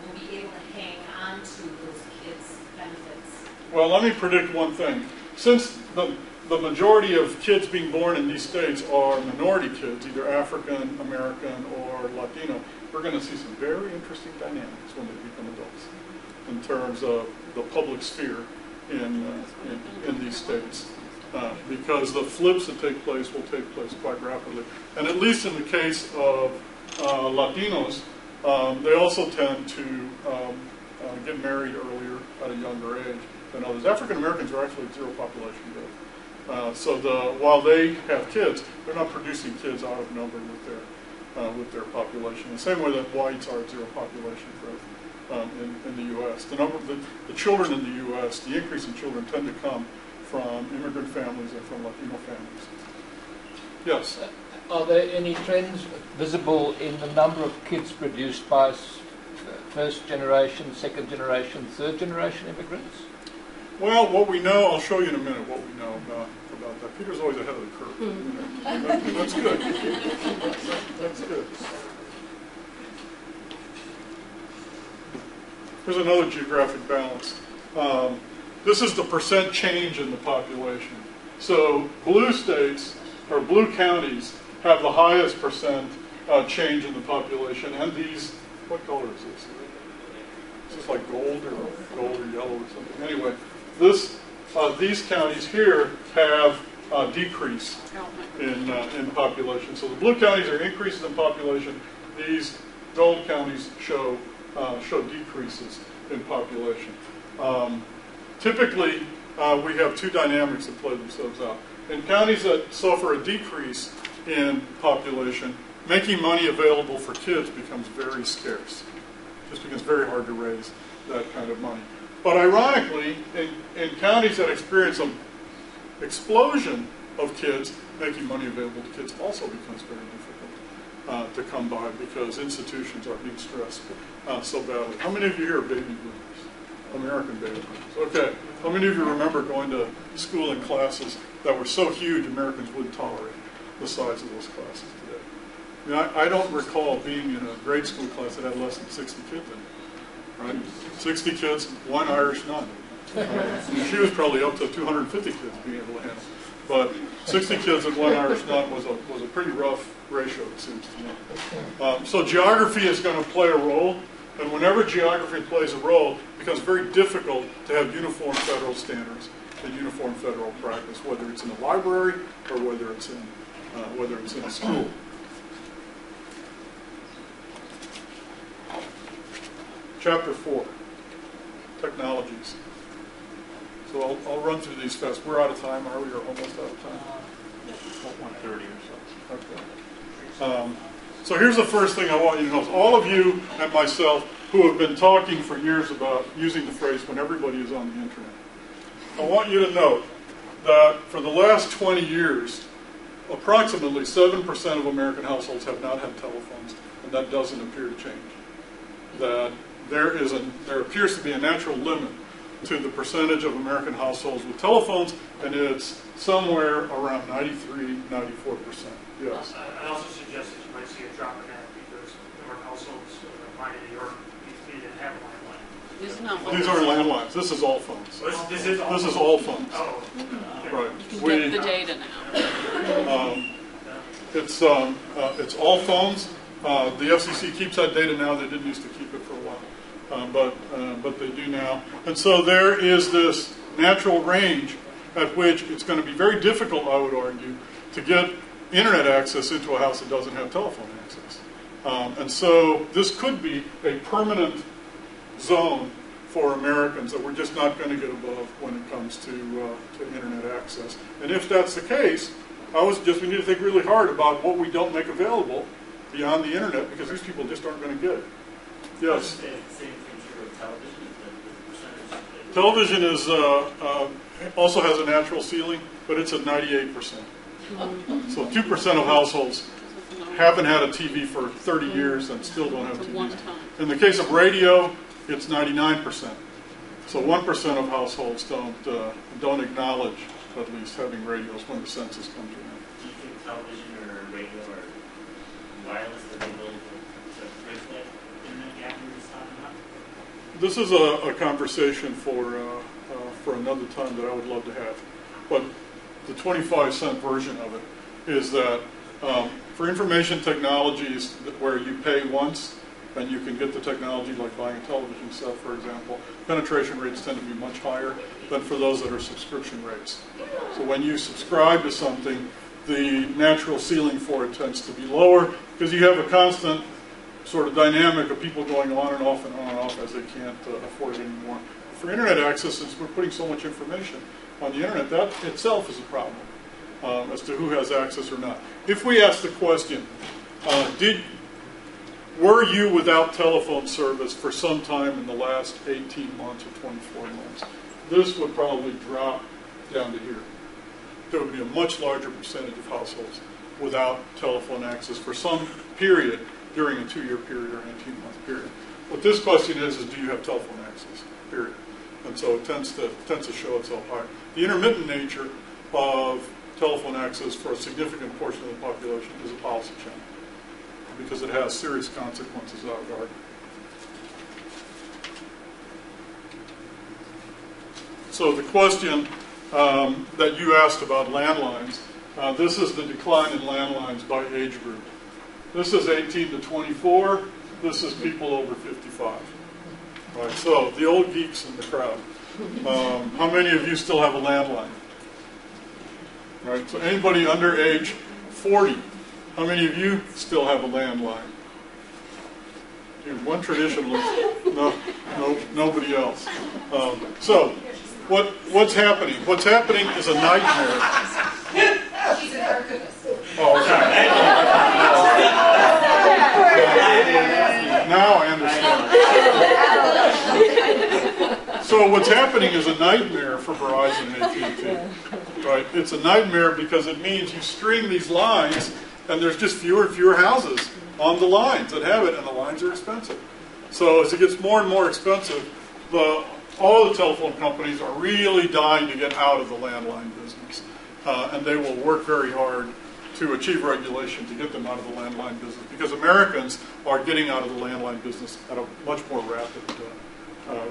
will be able to hang on to those kids' benefits? Well, let me predict one thing. Since the majority of kids being born in these states are minority kids, either African, American, or Latino, we're going to see some very interesting dynamics when they become adults in terms of the public sphere in these states. Because the flips that take place will take place quite rapidly. And at least in the case of Latinos, they also tend to get married earlier at a younger age than others. African Americans are actually zero population growth. So while they have kids, they're not producing kids out of number with with their population. The same way that whites are at zero population growth in the U.S. The children in the U.S., the increase in children tend to come from immigrant families and from Latino families. Yes? Are there any trends visible in the number of kids produced by first generation, second generation, third generation immigrants? Well, what we know, I'll show you in a minute what we know about that. Peter's always ahead of the curve. That's good. That's good. Here's another geographic balance. This is the percent change in the population. So blue states, or blue counties, have the highest percent change in the population. And these, what color is this? Is this like gold or yellow or something? Anyway, these counties here have decrease in population. So the blue counties are increases in population. These gold counties show decreases in population. Typically, we have two dynamics that play themselves out. In counties that suffer a decrease in population, making money available for kids becomes very scarce. It just becomes very hard to raise that kind of money. But ironically, in counties that experience an explosion of kids, making money available to kids also becomes very difficult to come by because institutions are being stressed so badly. How many of you here are baby boomers? American baby boomers. Okay. How many of you remember going to school in classes that were so huge Americans wouldn't tolerate the size of those classes today? I mean, I don't recall being in a grade school class that had less than 60 kids in it. Right? 60 kids, one Irish nun. She was probably up to 250 kids being able to handle. But 60 kids and one Irish nun was a pretty rough ratio, it seems to me. So geography is going to play a role. And whenever geography plays a role, it becomes very difficult to have uniform federal standards and uniform federal practice, whether it's in a library or whether it's in a school. Chapter 4, technologies. So I'll run through these fast. We're out of time, are we? Or almost out of time? 1:30 or so. Okay. So here's the first thing I want you to know. All of you and myself who have been talking for years about using the phrase when everybody is on the internet. I want you to note that for the last 20 years, approximately 7% of American households have not had telephones, and that doesn't appear to change. That there appears to be a natural limit to the percentage of American households with telephones, and it's somewhere around 93, 94%. Yes? I also suggest that you might see a drop in that because there are households, mine in New York, we didn't have a landline. These aren't landlines. This is all phones. This is all phones. Oh. Right. You can get the data now. It's all phones. The FCC keeps that data now. They didn't used to keep it for a while, but they do now. And so there is this natural range at which it's going to be very difficult, I would argue, to get internet access into a house that doesn't have telephone access. And so this could be a permanent zone for Americans that we're just not going to get above when it comes to internet access. And if that's the case, we need to think really hard about what we don't make available beyond the internet because these people just aren't going to get it. Yes? Same thing true of television? The percentage? Television is also has a natural ceiling, but it's at 98%. So 2% of households haven't had a TV for 30 years and still don't have TVs. In the case of radio, it's 99%. So 1% of households don't acknowledge at least having radios when the census comes around. Do you think television or radio or wireless are able to bridge that internet gap you were just talking about? This is a conversation for another time that I would love to have. But the 25-cent version of it is that for information technologies where you pay once and you can get the technology like buying a television set, for example, penetration rates tend to be much higher than for those that are subscription rates. So when you subscribe to something, the natural ceiling for it tends to be lower because you have a constant sort of dynamic of people going on and off and on and off as they can't afford it anymore. For internet access, since we're putting so much information on the internet, that itself is a problem as to who has access or not. If we ask the question, Were you without telephone service for some time in the last 18 months or 24 months? This would probably drop down to here. There would be a much larger percentage of households without telephone access for some period during a 2-year period or an 18-month period. What this question is do you have telephone access, period? And so it tends to show itself higher. The intermittent nature of telephone access for a significant portion of the population is a policy challenge, because it has serious consequences out of guard. So the question that you asked about landlines, this is the decline in landlines by age group. This is 18 to 24. This is people over 55. Right, so the old geeks in the crowd. How many of you still have a landline? Right, so anybody under age 40, how many of you still have a landline? Dude, one traditionalist, nobody else. So, what's happening? What's happening is a nightmare. She's an archivist. Oh, okay. Now I understand. So what's happening is a nightmare for Verizon and AT&T. Right? It's a nightmare because it means you string these lines, and there's just fewer and fewer houses on the lines that have it, and the lines are expensive. So as it gets more and more expensive, all the telephone companies are really dying to get out of the landline business. And they will work very hard to achieve regulation to get them out of the landline business, because Americans are getting out of the landline business at a much more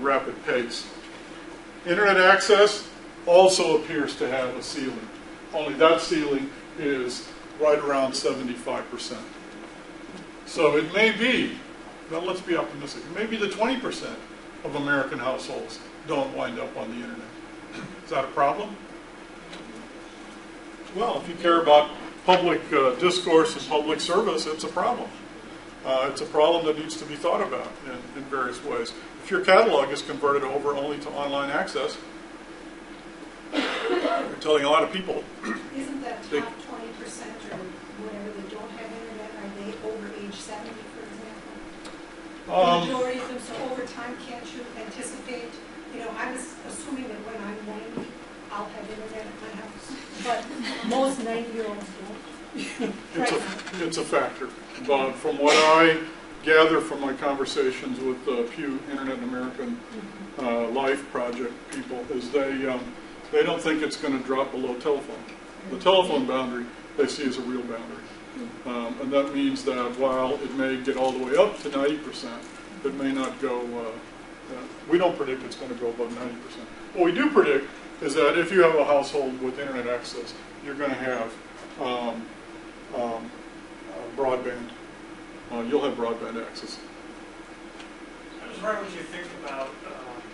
rapid pace. Internet access also appears to have a ceiling, only that ceiling is right around 75%. So it may be, now let's be optimistic, it may be that 20% of American households don't wind up on the internet. Is that a problem? Well, if you care about public discourse and public service, it's a problem. It's a problem that needs to be thought about in various ways. If your catalog is converted over only to online access, you're telling a lot of people. Isn't that top 20% or whatever that don't have internet, are they over age 70, for example? The majority of them, so over time, can't you anticipate, I was assuming that when I'm 90, I'll have internet at my house, but most 90-year-olds don't. It's a factor. But from what I gather from my conversations with the Pew Internet American Life Project people is they don't think it's going to drop below telephone. The telephone boundary they see as a real boundary. And that means that while it may get all the way up to 90%, it may not go, we don't predict it's going to go above 90%. What we do predict is that if you have a household with internet access, you're going to have broadband. You'll have broadband access. I was wondering what you think about,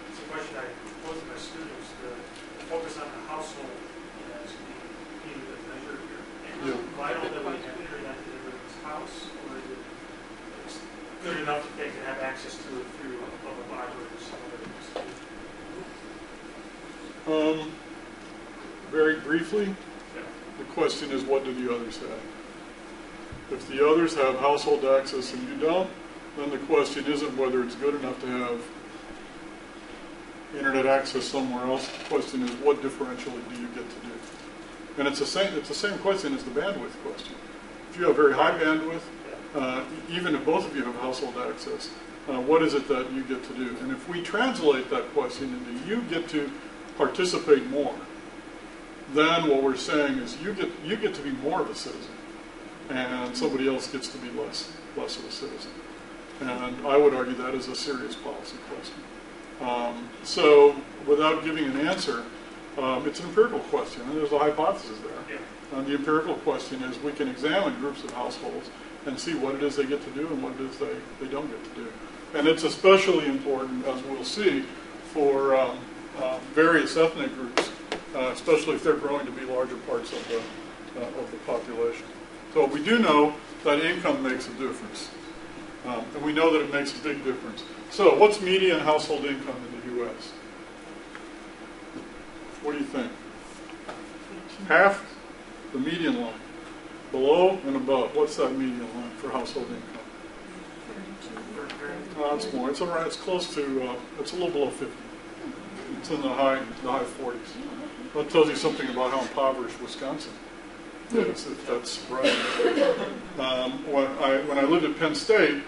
it's a question I pose to my students, the focus on the household as being the measure here. And vital that we have internet in everyone's house, or is it good enough that they can have access to it through a public library or some other institution? Very briefly, the question is, what do the others have? If the others have household access and you don't, then the question isn't whether it's good enough to have internet access somewhere else. The question is, what differentially do you get to do? And it's the same question as the bandwidth question. If you have very high bandwidth, even if both of you have household access, what is it that you get to do? And if we translate that question into you get to participate more, then what we're saying is you get to be more of a citizen, and somebody else gets to be less of a citizen. And I would argue that is a serious policy question. So without giving an answer, it's an empirical question, and there's a hypothesis there. And the empirical question is we can examine groups of households and see what it is they get to do and what it is they don't get to do. And it's especially important, as we'll see, for various ethnic groups, especially if they're growing to be larger parts of the population. So we do know that income makes a difference. And we know that it makes a big difference. So what's median household income in the U.S.? What do you think? Half the median line. Below and above. What's that median line for household income? No, it's more. It's around. It's close to. It's a little below 50. It's in the high 40s. That tells you something about how impoverished Wisconsin is, if that's right. When I lived at Penn State,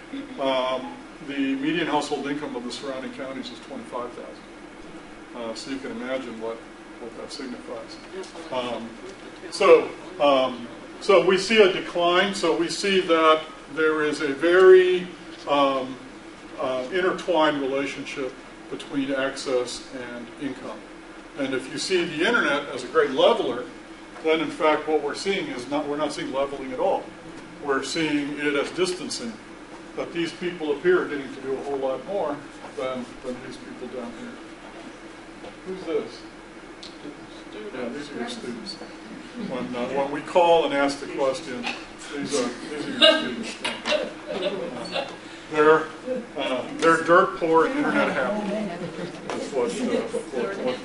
the median household income of the surrounding counties is $25,000. So you can imagine what that signifies. So we see a decline. So we see that there is a very intertwined relationship between access and income. And if you see the internet as a great leveler, then in fact what we're seeing is we're not seeing leveling at all. We're seeing it as distancing. That these people up here are getting to do a whole lot more than these people down here. Who's this? Yeah, these are your students. When we call and ask the question, these are your students. They're dirt poor and internet happy. That's what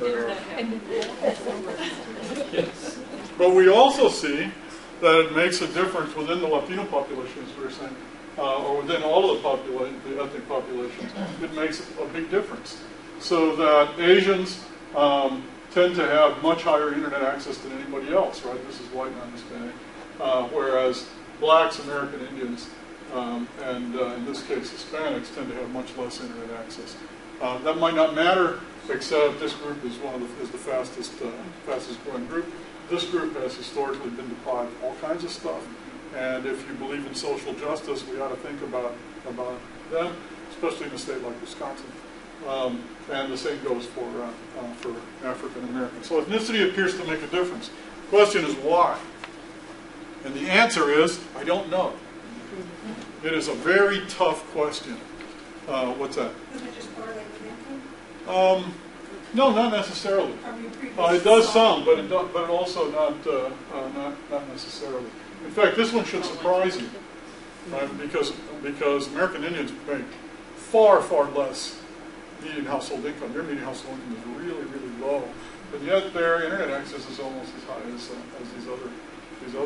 they are. But we also see that it makes a difference within the Latino population, as we were saying, or within all of the ethnic populations. It makes a big difference. So that Asians tend to have much higher internet access than anybody else, right? This is white and Hispanic. Whereas blacks, American Indians, and in this case Hispanics tend to have much less internet access. That might not matter, except this group is the fastest growing group. This group has historically been deprived of all kinds of stuff, and if you believe in social justice, we ought to think about them, especially in a state like Wisconsin. And the same goes for African Americans. So ethnicity appears to make a difference. The question is why? And the answer is, I don't know. It is a very tough question. What's that? Does it just correlate with income? No, not necessarily. It does some, but it also not necessarily. In fact, this one should surprise you, right? Because American Indians make far less median household income. Their median household income is really, really low, but yet their internet access is almost as high as these other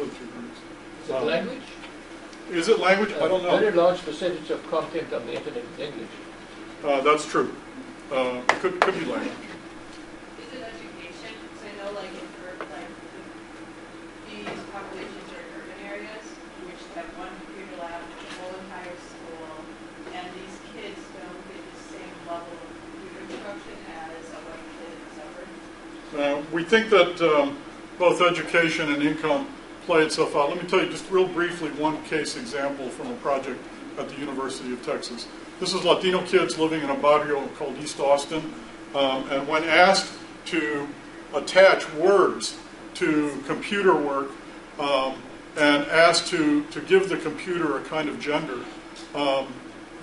two groups. Is it language? Is it language? I don't know. A very large percentage of content on the internet is English. That's true. Could be language. Is it education? So I know, like these populations are in urban areas, which have one computer lab, the whole entire school, and these kids don't get the same level of computer instruction as a white kid in the suburbs. We think that both education and income play itself out. Let me tell you just real briefly one case example from a project at the University of Texas. This is Latino kids living in a barrio called East Austin, and when asked to attach words to computer work and asked to give the computer a kind of gender,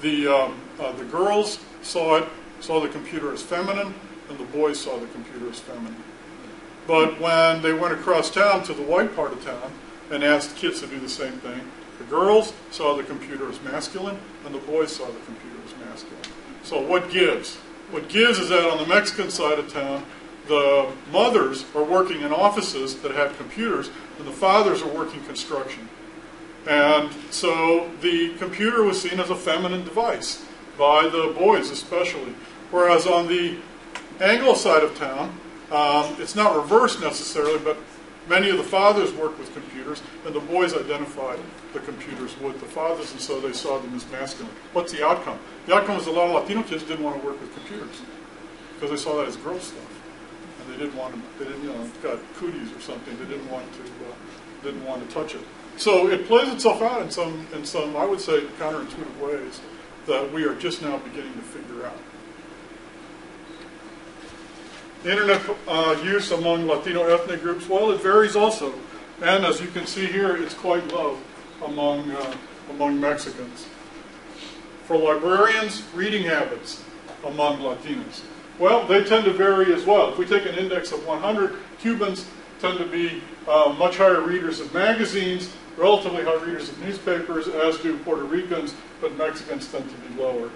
the girls saw the computer as feminine, and the boys saw the computer as feminine. But when they went across town to the white part of town and asked kids to do the same thing, the girls saw the computer as masculine, and the boys saw the computer as masculine. So what gives? What gives is that on the Mexican side of town, the mothers are working in offices that have computers, and the fathers are working construction. And so the computer was seen as a feminine device by the boys especially. Whereas on the Anglo side of town, it's not reversed necessarily, but many of the fathers worked with computers, and the boys identified the computers with the fathers, and so they saw them as masculine. What's the outcome? The outcome is a lot of Latino kids didn't want to work with computers because they saw that as girl stuff, and they didn't got cooties or something. They didn't want to touch it. So it plays itself out in some I would say counterintuitive ways that we are just now beginning to figure out. Internet use among Latino ethnic groups, well, it varies also. And as you can see here, it's quite low among Mexicans. For librarians, reading habits among Latinos. Well, they tend to vary as well. If we take an index of 100, Cubans tend to be much higher readers of magazines, relatively high readers of newspapers, as do Puerto Ricans, but Mexicans tend to be lower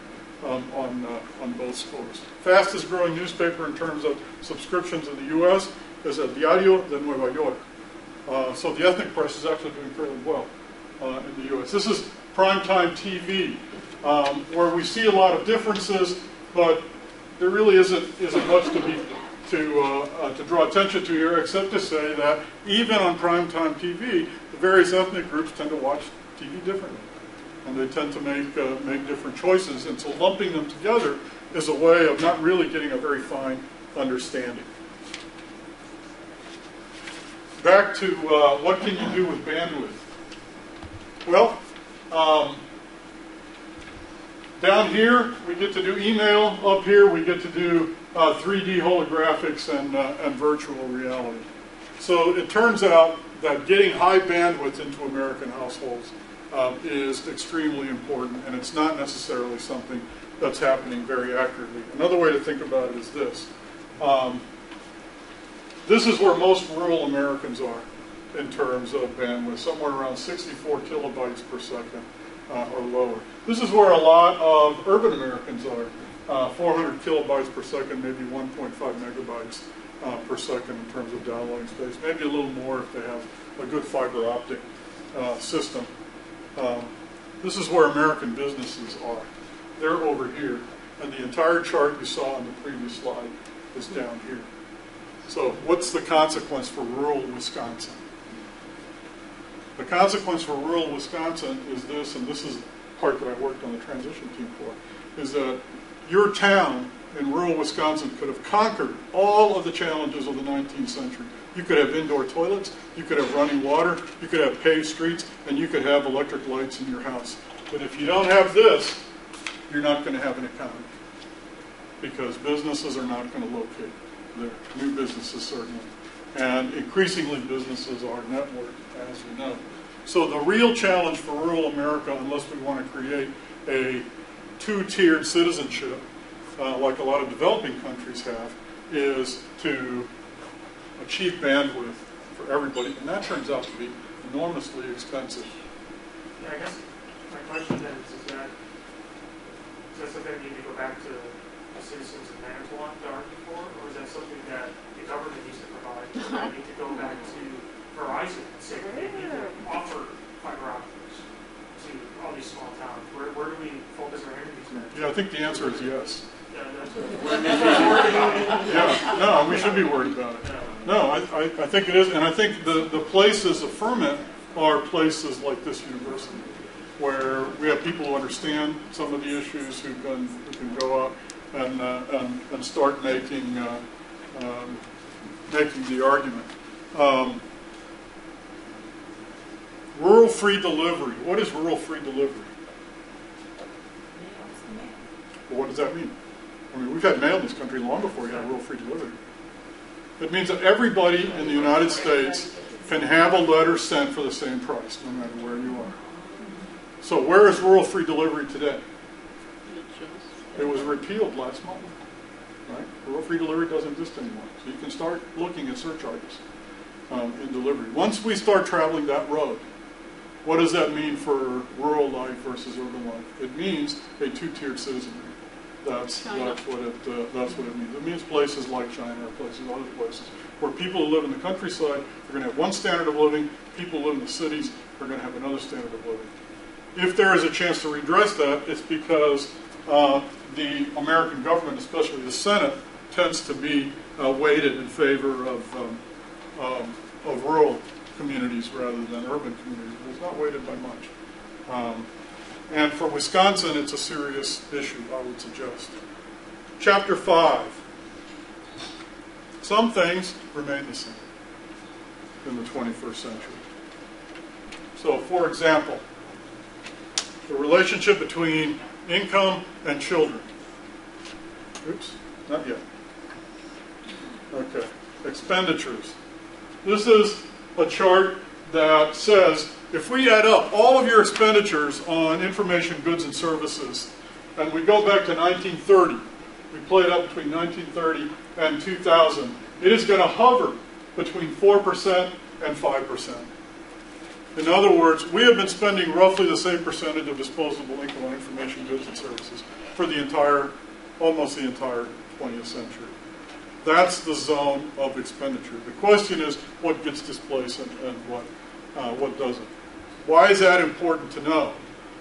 on both scores. Fastest growing newspaper in terms of subscriptions in the U.S. is El Diario de Nueva York. So the ethnic press is actually doing fairly well in the U.S. This is primetime TV, where we see a lot of differences, but there really isn't much to draw attention to here, except to say that even on primetime TV, the various ethnic groups tend to watch TV differently, and they tend to make different choices. And so lumping them together is a way of not really getting a very fine understanding. Back to what can you do with bandwidth? Well, down here we get to do email. Up here we get to do 3D holographics and virtual reality. So it turns out that getting high bandwidth into American households is extremely important, and it's not necessarily something that's happening very accurately. Another way to think about it is this. This is where most rural Americans are in terms of bandwidth, somewhere around 64 kilobytes per second or lower. This is where a lot of urban Americans are, 400 kilobytes per second, maybe 1.5 megabytes per second in terms of downloading space, maybe a little more if they have a good fiber optic system. This is where American businesses are. They're over here, and the entire chart you saw on the previous slide is down here. So what's the consequence for rural Wisconsin? The consequence for rural Wisconsin is this, and this is the part that I worked on the transition team for, is that your town in rural Wisconsin could have conquered all of the challenges of the 19th century. You could have indoor toilets, you could have running water, you could have paved streets, and you could have electric lights in your house. But if you don't have this, you're not going to have an economy, because businesses are not going to locate there. New businesses certainly. And increasingly businesses are networked, as you know. So the real challenge for rural America, unless we want to create a two-tiered citizenship, like a lot of developing countries have, is to achieve bandwidth for everybody. And that turns out to be enormously expensive. Yeah, I guess my question then is that something you need to go back to the citizens of Manitowoc to argue for, or is that something that the government needs to provide? Do they need to go back to Verizon and say that they need to offer fiber optics to all these small towns? Where do we focus our energies there? Yeah, I think the answer is yes. Yeah, that's what we're worried about it. Yeah, no, we should be worried about it. No, I think it is, and I think the places of ferment are places like this university, where we have people who understand some of the issues, who can go out and start making the argument. Rural free delivery. What is rural free delivery? Well, what does that mean? I mean, we've had mail in this country long before you had rural free delivery. It means that everybody in the United States can have a letter sent for the same price, no matter where you are. So where is rural free delivery today? It was repealed last month. Right? Rural free delivery doesn't exist anymore. So you can start looking at surcharges in delivery. Once we start traveling that road, what does that mean for rural life versus urban life? It means a two-tiered citizenry. That's what it means. It means places like China or places, other places, where people who live in the countryside are going to have one standard of living, people who live in the cities are going to have another standard of living. If there is a chance to redress that, it's because the American government, especially the Senate, tends to be weighted in favor of rural communities rather than urban communities. It's not weighted by much. And for Wisconsin, it's a serious issue, I would suggest. Chapter 5. Some things remain the same in the 21st century. So, for example, the relationship between income and children. Oops, not yet. Okay, expenditures. This is a chart that says if we add up all of your expenditures on information, goods, and services, and we go back to 1930, we play it up between 1930 and 2000, it is going to hover between 4% and 5%. In other words, we have been spending roughly the same percentage of disposable income on information, goods, and services for almost the entire 20th century. That's the zone of expenditure. The question is what gets displaced and what doesn't. Why is that important to know?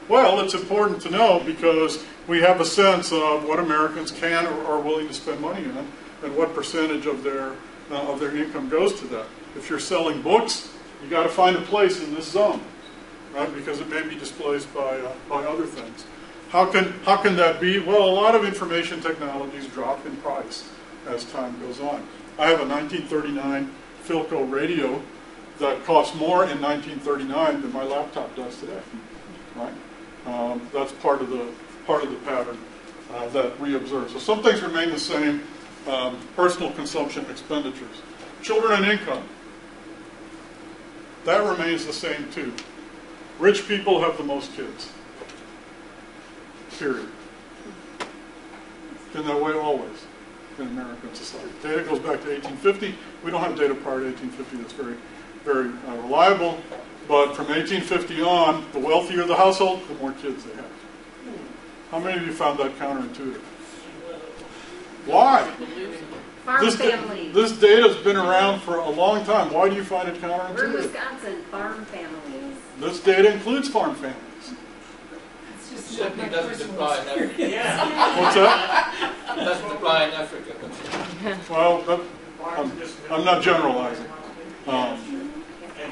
Well, it's important to know because we have a sense of what Americans can or are willing to spend money on and what percentage of their income goes to that. If you're selling books, you got to find a place in this zone, right? Because it may be displaced by other things. How can that be? Well, a lot of information technologies drop in price as time goes on. I have a 1939 Philco radio that costs more in 1939 than my laptop does today, right? That's part of the pattern that we observe. So some things remain the same. Personal consumption expenditures. Children and income. That remains the same too. Rich people have the most kids. Period. Been that way always in American society. Data goes back to 1850. We don't have data prior to 1850 that's very, very reliable. But from 1850 on, the wealthier the household, the more kids they have. How many of you found that counterintuitive? Why? Farm families. This data's been around for a long time. Why do you find it counterintuitive? We're in Wisconsin, farm families. This data includes farm families. Certainly doesn't apply in Africa. Yeah. What's that? It doesn't apply in Africa. Well, I'm not generalizing. And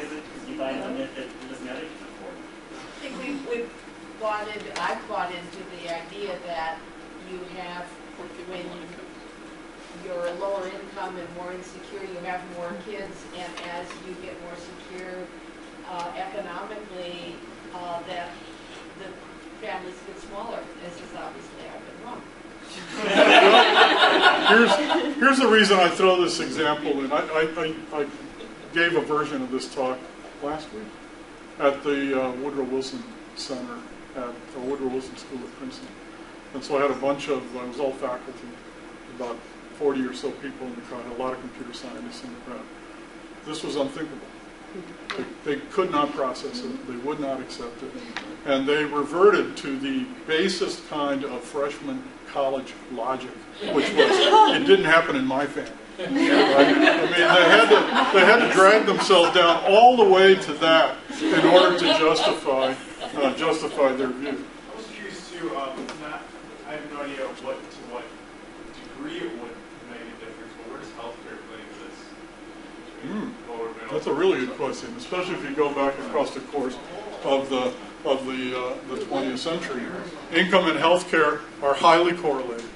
is it because you buy a myth that doesn't have it before? I think I've bought into the idea that you have, when you're lower income and more insecure, you have more kids, and as you get more secure economically, that the families get smaller. This is obviously, I've been wrong. Here's the reason I throw this example in. I gave a version of this talk last week at the Woodrow Wilson Center at the Woodrow Wilson School at Princeton. And so I had a bunch of, it was all faculty, about 40 or so people in the crowd, a lot of computer scientists in the crowd. This was unthinkable. They could not process it. They would not accept it. And they reverted to the basest kind of freshman college logic, which was, it didn't happen in my family. Right? I mean, they had to drag themselves down all the way to that in order to justify their view. I was curious too. I have no idea to what degree it would make a difference, but where does healthcare play into this? That's a really good question, especially if you go back across the course of the 20th century. Income and healthcare are highly correlated,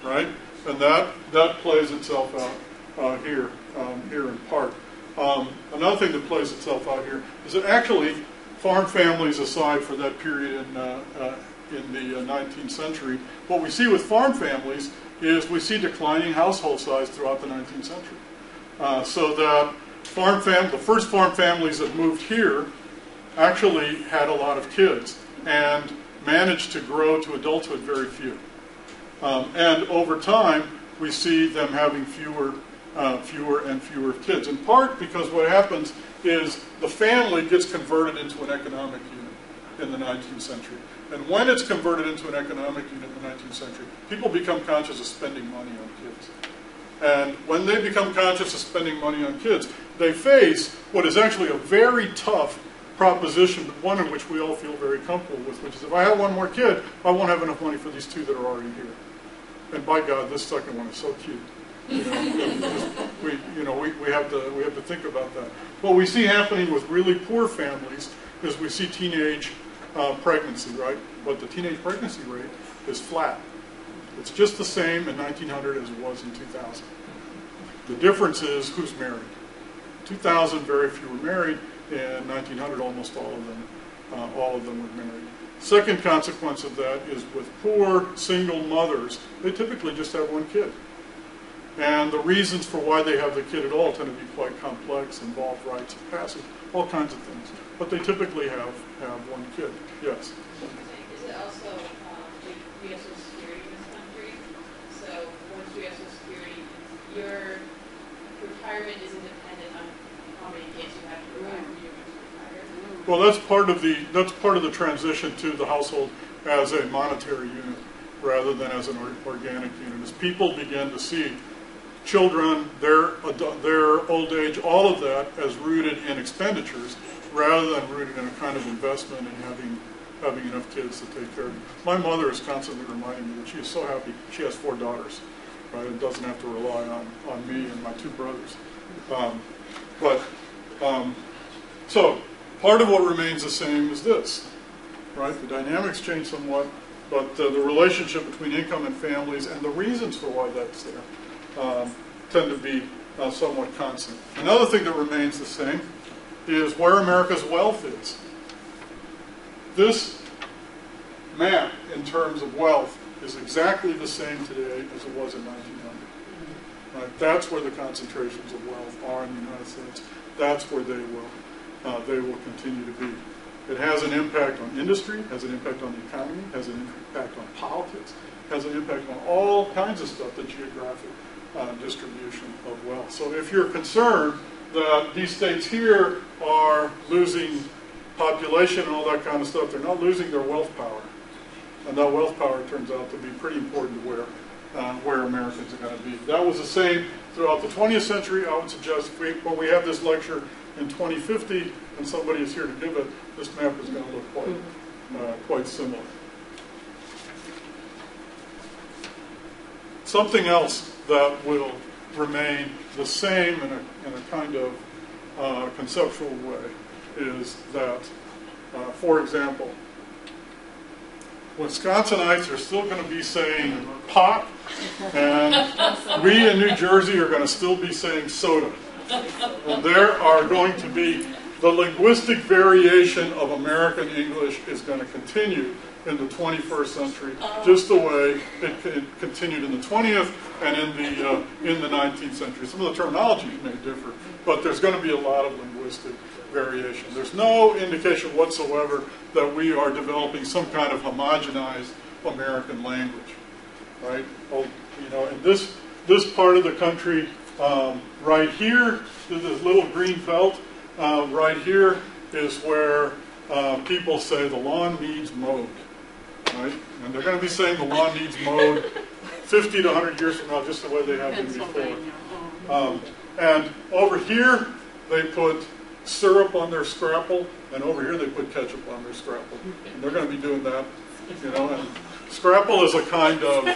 right? And that plays itself out here in part. Another thing that plays itself out here is that actually farm families aside for that period in the 19th century, what we see with farm families is we see declining household size throughout the 19th century. So that the first farm families that moved here actually had a lot of kids and managed to grow to adulthood very few. And over time, we see them having fewer and fewer kids, in part because what happens is the family gets converted into an economic unit in the 19th century. And when it's converted into an economic unit in the 19th century, people become conscious of spending money on kids. And when they become conscious of spending money on kids, they face what is actually a very tough proposition, but one in which we all feel very comfortable with, which is if I have one more kid, I won't have enough money for these two that are already here. And by God, this second one is so cute. We have to think about that. What we see happening with really poor families is we see teenage pregnancy, right? But the teenage pregnancy rate is flat. It's just the same in 1900 as it was in 2000. The difference is who's married. 2000, very few were married. In 1900, almost all of them were married. Second consequence of that is with poor single mothers, they typically just have one kid. And the reasons for why they have the kid at all tend to be quite complex, involve rites of passage, all kinds of things. But they typically have one kid. Yes? Is it also we have Social Security in this country? So once we have Social Security, your retirement isn't dependent on how many days you have to retire when you're going to retire? Well, that's part of the transition to the household as a monetary unit rather than as an organic unit. As people begin to see children, their old age, all of that as rooted in expenditures rather than rooted in a kind of investment in having enough kids to take care of them. My mother is constantly reminding me that she is so happy she has 4 daughters, right? And doesn't have to rely on me and my 2 brothers. So part of what remains the same is this, right? The dynamics change somewhat, but the relationship between income and families and the reasons for why that's there tend to be somewhat constant. Another thing that remains the same is where America's wealth is. This map in terms of wealth is exactly the same today as it was in 1900. Right? That's where the concentrations of wealth are in the United States. That's where they will continue to be. It has an impact on industry, has an impact on the economy, has an impact on politics, has an impact on all kinds of stuff, the geographic distribution of wealth. So if you're concerned that these states here are losing population and all that kind of stuff, they're not losing their wealth power. And that wealth power turns out to be pretty important to where Americans are going to be. That was the same throughout the 20th century. I would suggest when we have this lecture in 2050 and somebody is here to give it, this map is going to look quite similar. Something else that will remain the same in a kind of conceptual way is that, for example, Wisconsinites are still going to be saying pot, and we in New Jersey are going to still be saying soda. And there are going to be, the linguistic variation of American English is going to continue in the 21st century, just the way it continued in the 20th and in the 19th century. Some of the terminology may differ, but there's going to be a lot of linguistic variation. There's no indication whatsoever that we are developing some kind of homogenized American language, right? In this part of the country, right here, this little green belt, right here is where people say the lawn needs mowed, right? And they're going to be saying the lawn needs mowed 50 to 100 years from now, just the way they have been before. And over here, they put syrup on their scrapple, and over here they put ketchup on their scrapple. And they're going to be doing that, And scrapple is a kind of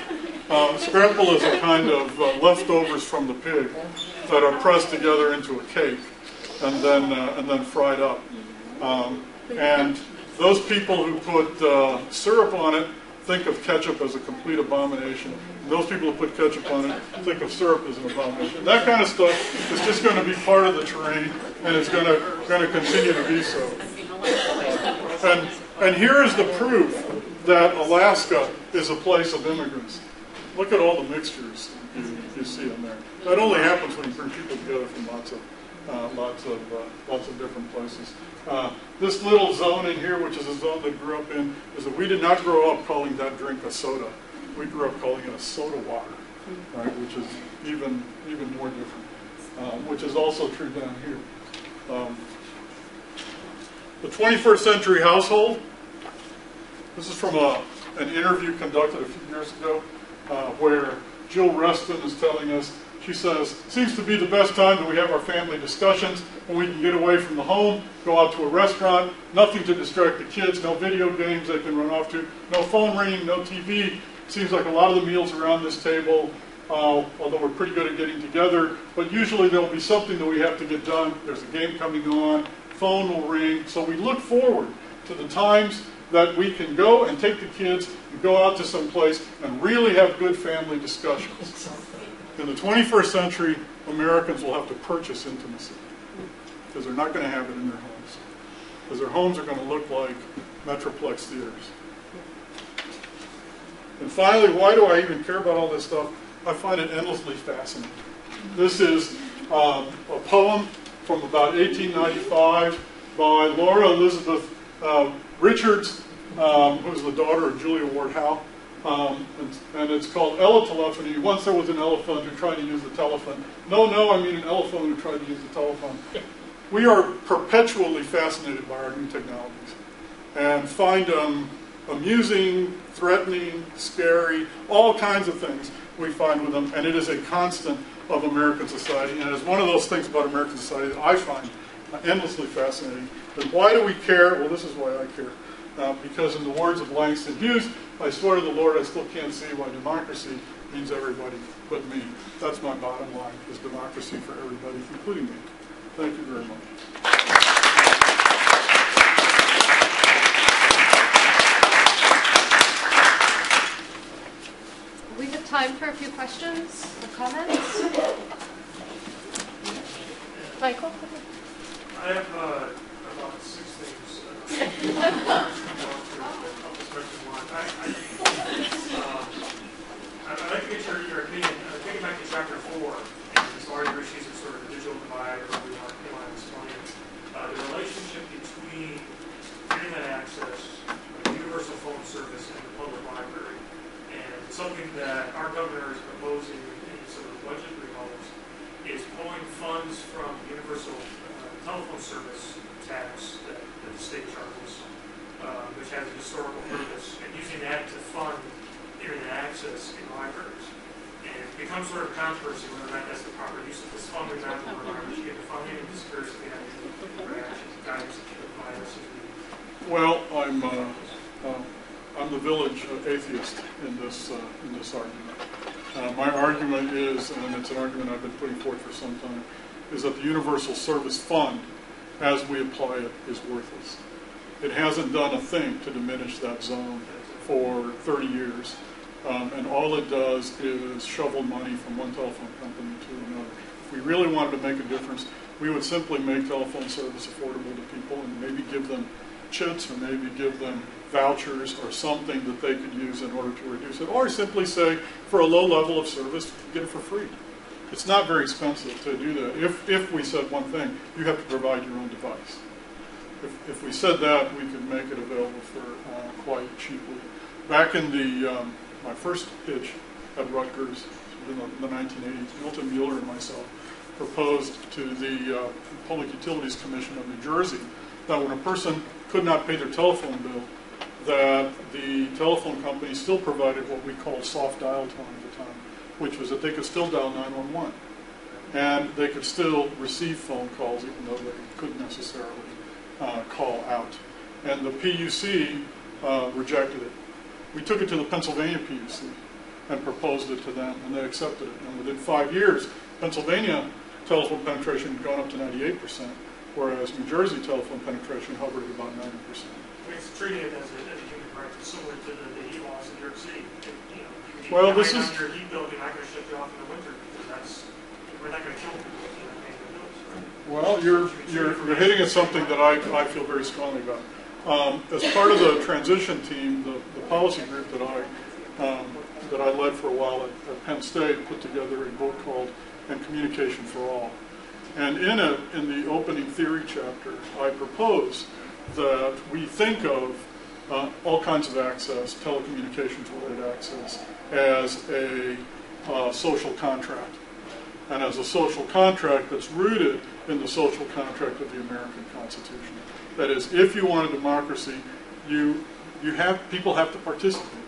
leftovers from the pig that are pressed together into a cake and then fried up. And those people who put syrup on it think of ketchup as a complete abomination. And those people who put ketchup on it think of syrup as an abomination. That kind of stuff is just going to be part of the terrain, and it's going to continue to be so. And here is the proof that Alaska is a place of immigrants. Look at all the mixtures you see in there. That only happens when you bring people together from lots of different places. This little zone in here, which is a zone that grew up in, is that we did not grow up calling that drink a soda. We grew up calling it a soda water, right? Which is even more different. Which is also true down here. The 21st century household. This is from an interview conducted a few years ago, where Jill Reston is telling us. She says, seems to be the best time that we have our family discussions when we can get away from the home, go out to a restaurant, nothing to distract the kids, no video games they can run off to, no phone ringing, no TV. Seems like a lot of the meals around this table, although we're pretty good at getting together, but usually there'll be something that we have to get done. There's a game coming on, phone will ring. So we look forward to the times that we can go and take the kids and go out to some place and really have good family discussions. In the 21st century, Americans will have to purchase intimacy because they're not going to have it in their homes. Because their homes are going to look like Metroplex theaters. And finally, why do I even care about all this stuff? I find it endlessly fascinating. This is a poem from about 1895 by Laura Elizabeth Richards, who's the daughter of Julia Ward Howe. And it's called Elephony. Once there was an elephant who tried to use the telephone. No, I mean an elephant who tried to use the telephone. We are perpetually fascinated by our new technologies and find them amusing, threatening, scary, all kinds of things we find with them. And it is a constant of American society, and it's one of those things about American society that I find endlessly fascinating. And why do we care? Well, this is why I care. Because in the words of Langston Hughes, I swear to the Lord I still can't see why democracy means everybody but me. That's my bottom line, is democracy for everybody, including me. Thank you very much. We have time for a few questions or comments. Michael? I have about 6 things. I'd like to get your opinion. Taking back to chapter 4, and these larger issues of sort of the digital divide, or we want to explain the relationship between internet access, universal phone service, and the public library. And something that our governor is proposing in sort of budget remodels is pulling funds from the universal telephone service tax that the state charges, which has a historical purpose, and using that to fund internet access in libraries. And it becomes sort of controversy whether or not that's the proper use of this funding, not whether or not we should get the funding. I'm just curious if you have any reaction to guidance that you can provide us. Well, I'm the village atheist in this argument. My argument is, and it's an argument I've been putting forth for some time, is that the Universal Service Fund, as we apply it, is worthless. It hasn't done a thing to diminish that zone for 30 years. And all it does is shovel money from one telephone company to another. If we really wanted to make a difference, we would simply make telephone service affordable to people and maybe give them chits or maybe give them vouchers or something that they could use in order to reduce it. Or simply say, for a low level of service, get it for free. It's not very expensive to do that. If we said one thing, you have to provide your own device. If we said that, we could make it available for quite cheaply. Back in my first pitch at Rutgers in the 1980s, Milton Mueller and myself proposed to the Public Utilities Commission of New Jersey that when a person could not pay their telephone bill, that the telephone company still provided what we called soft dial tone at the time, which was that they could still dial 911. And they could still receive phone calls even though they couldn't necessarily call out. And the PUC rejected it. We took it to the Pennsylvania PUC and proposed it to them, and they accepted it. And within 5 years, Pennsylvania telephone penetration had gone up to 98%, whereas New Jersey telephone penetration hovered at about 90%. It's treated as a human right, similar to the heat laws in New York City. Well, this is. Your heat bill, you're not going to shut you off in the winter because we're not going to kill people. Well, you're hitting at something that I feel very strongly about. As part of the transition team, the policy group that I led for a while at Penn State put together a book called "And Communication for All," and in the opening theory chapter, I propose that we think of all kinds of access, telecommunications-related access, as a social contract, and as a social contract that's rooted in the social contract of the American Constitution. That is, if you want a democracy, people have to participate.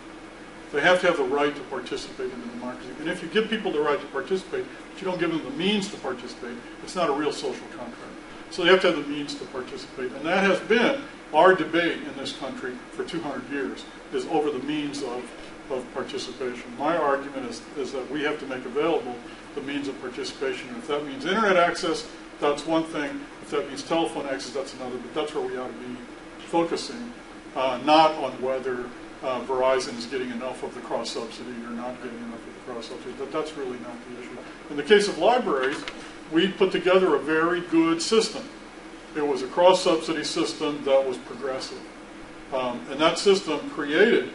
They have to have the right to participate in the democracy. And if you give people the right to participate, but you don't give them the means to participate, it's not a real social contract. So they have to have the means to participate. And that has been our debate in this country for 200 years, is over the means of participation. My argument is that we have to make available the means of participation. And if that means internet access, that's one thing. If that means telephone access, that's another. But that's where we ought to be focusing, not on whether Verizon is getting enough of the cross-subsidy or not getting enough of the cross-subsidy. That's really not the issue. In the case of libraries, we put together a very good system. It was a cross-subsidy system that was progressive. And that system created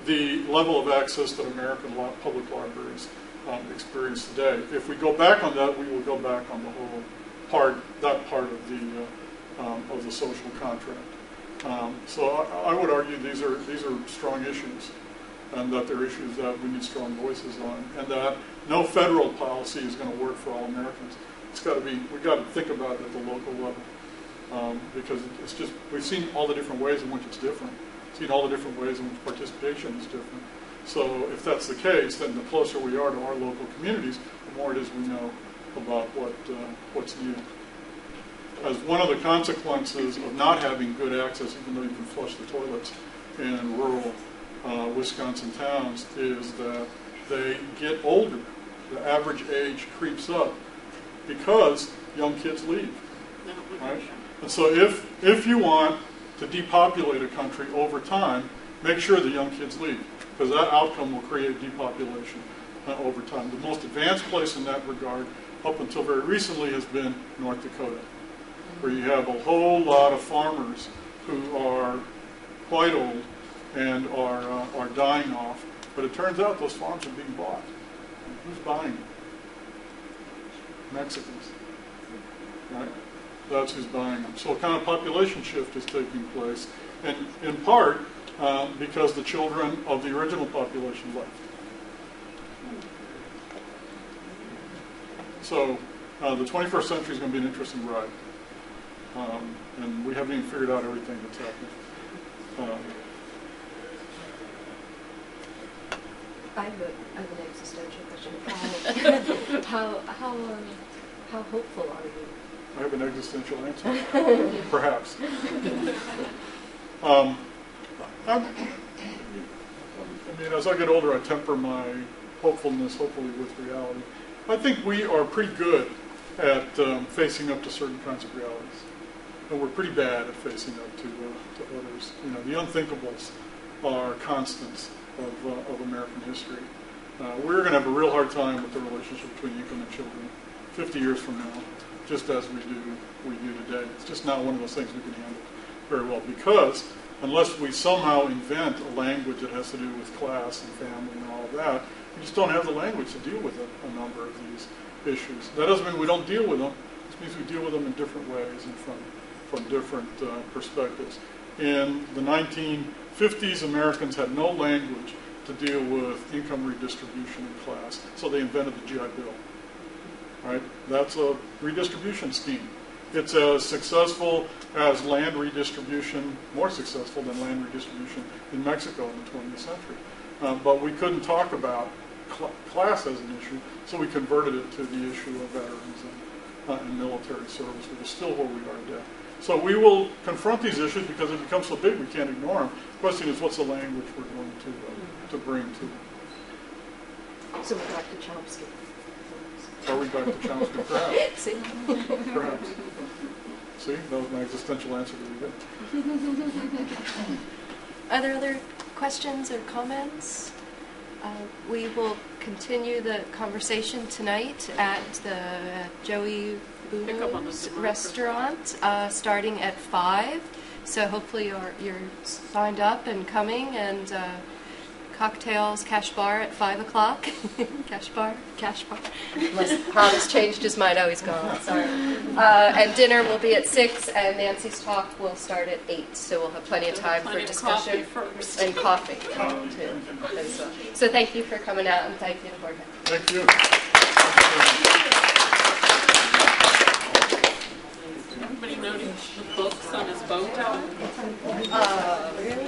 the level of access that American public libraries experience today. If we go back on that, we will go back on the whole that part of the social contract. So I would argue these are strong issues, and that they're issues that we need strong voices on, and that no federal policy is going to work for all Americans. We've got to think about it at the local level, because it's just, we've seen all the different ways in which it's different. We've seen all the different ways in which participation is different. So if that's the case, then the closer we are to our local communities, the more it is we know about what's needed. As one of the consequences of not having good access, even though you can flush the toilets in rural Wisconsin towns, is that they get older. The average age creeps up because young kids leave. Right? And so if you want to depopulate a country over time, make sure the young kids leave, because that outcome will create depopulation over time. The most advanced place in that regard, up until very recently, has been North Dakota, where you have a whole lot of farmers who are quite old and are dying off. But it turns out those farms are being bought. Who's buying them? Mexicans, right? That's who's buying them. So a kind of population shift is taking place, and in part because the children of the original population left. So the 21st century is going to be an interesting ride, and we haven't even figured out everything that's happening. I have an existential question. How hopeful are you? I have an existential answer, perhaps. I mean, as I get older, I temper my hopefulness, hopefully, with reality. I think we are pretty good at facing up to certain kinds of realities, and we're pretty bad at facing up to others. You know, the unthinkables are constants of American history. We're going to have a real hard time with the relationship between income and children 50 years from now, just as we do today. It's just not one of those things we can handle very well, because unless we somehow invent a language that has to do with class and family and all of that, we just don't have the language to deal with a number of these issues. That doesn't mean we don't deal with them. It means we deal with them in different ways and from different perspectives. In the 1950s, Americans had no language to deal with income redistribution and class, so they invented the GI Bill. Right? That's a redistribution scheme. It's as successful as land redistribution, more successful than land redistribution in Mexico in the 20th century. But we couldn't talk about class as an issue, so we converted it to the issue of veterans and military service, which is still where we are today. So we will confront these issues because it becomes so big we can't ignore them. The question is, what's the language we're going to bring to them? So we're back to Chomsky. Are we back to Chomsky? Perhaps. See? Perhaps. See, that was my existential answer to the Are there other questions or comments? We will continue the conversation tonight at the Joey Boo's restaurant, starting at 5. So hopefully you're signed up and coming, and cocktails, cash bar at 5 o'clock. Cash bar. Unless Harlan has changed his mind. Oh, he's gone. Sorry. And dinner will be at 6, and Nancy's talk will start at 8. So we'll have plenty of time for discussion and coffee too. So thank you for coming out, and thank you to Jorge. Thank you. Everybody noticed the books on his bow tie? Really?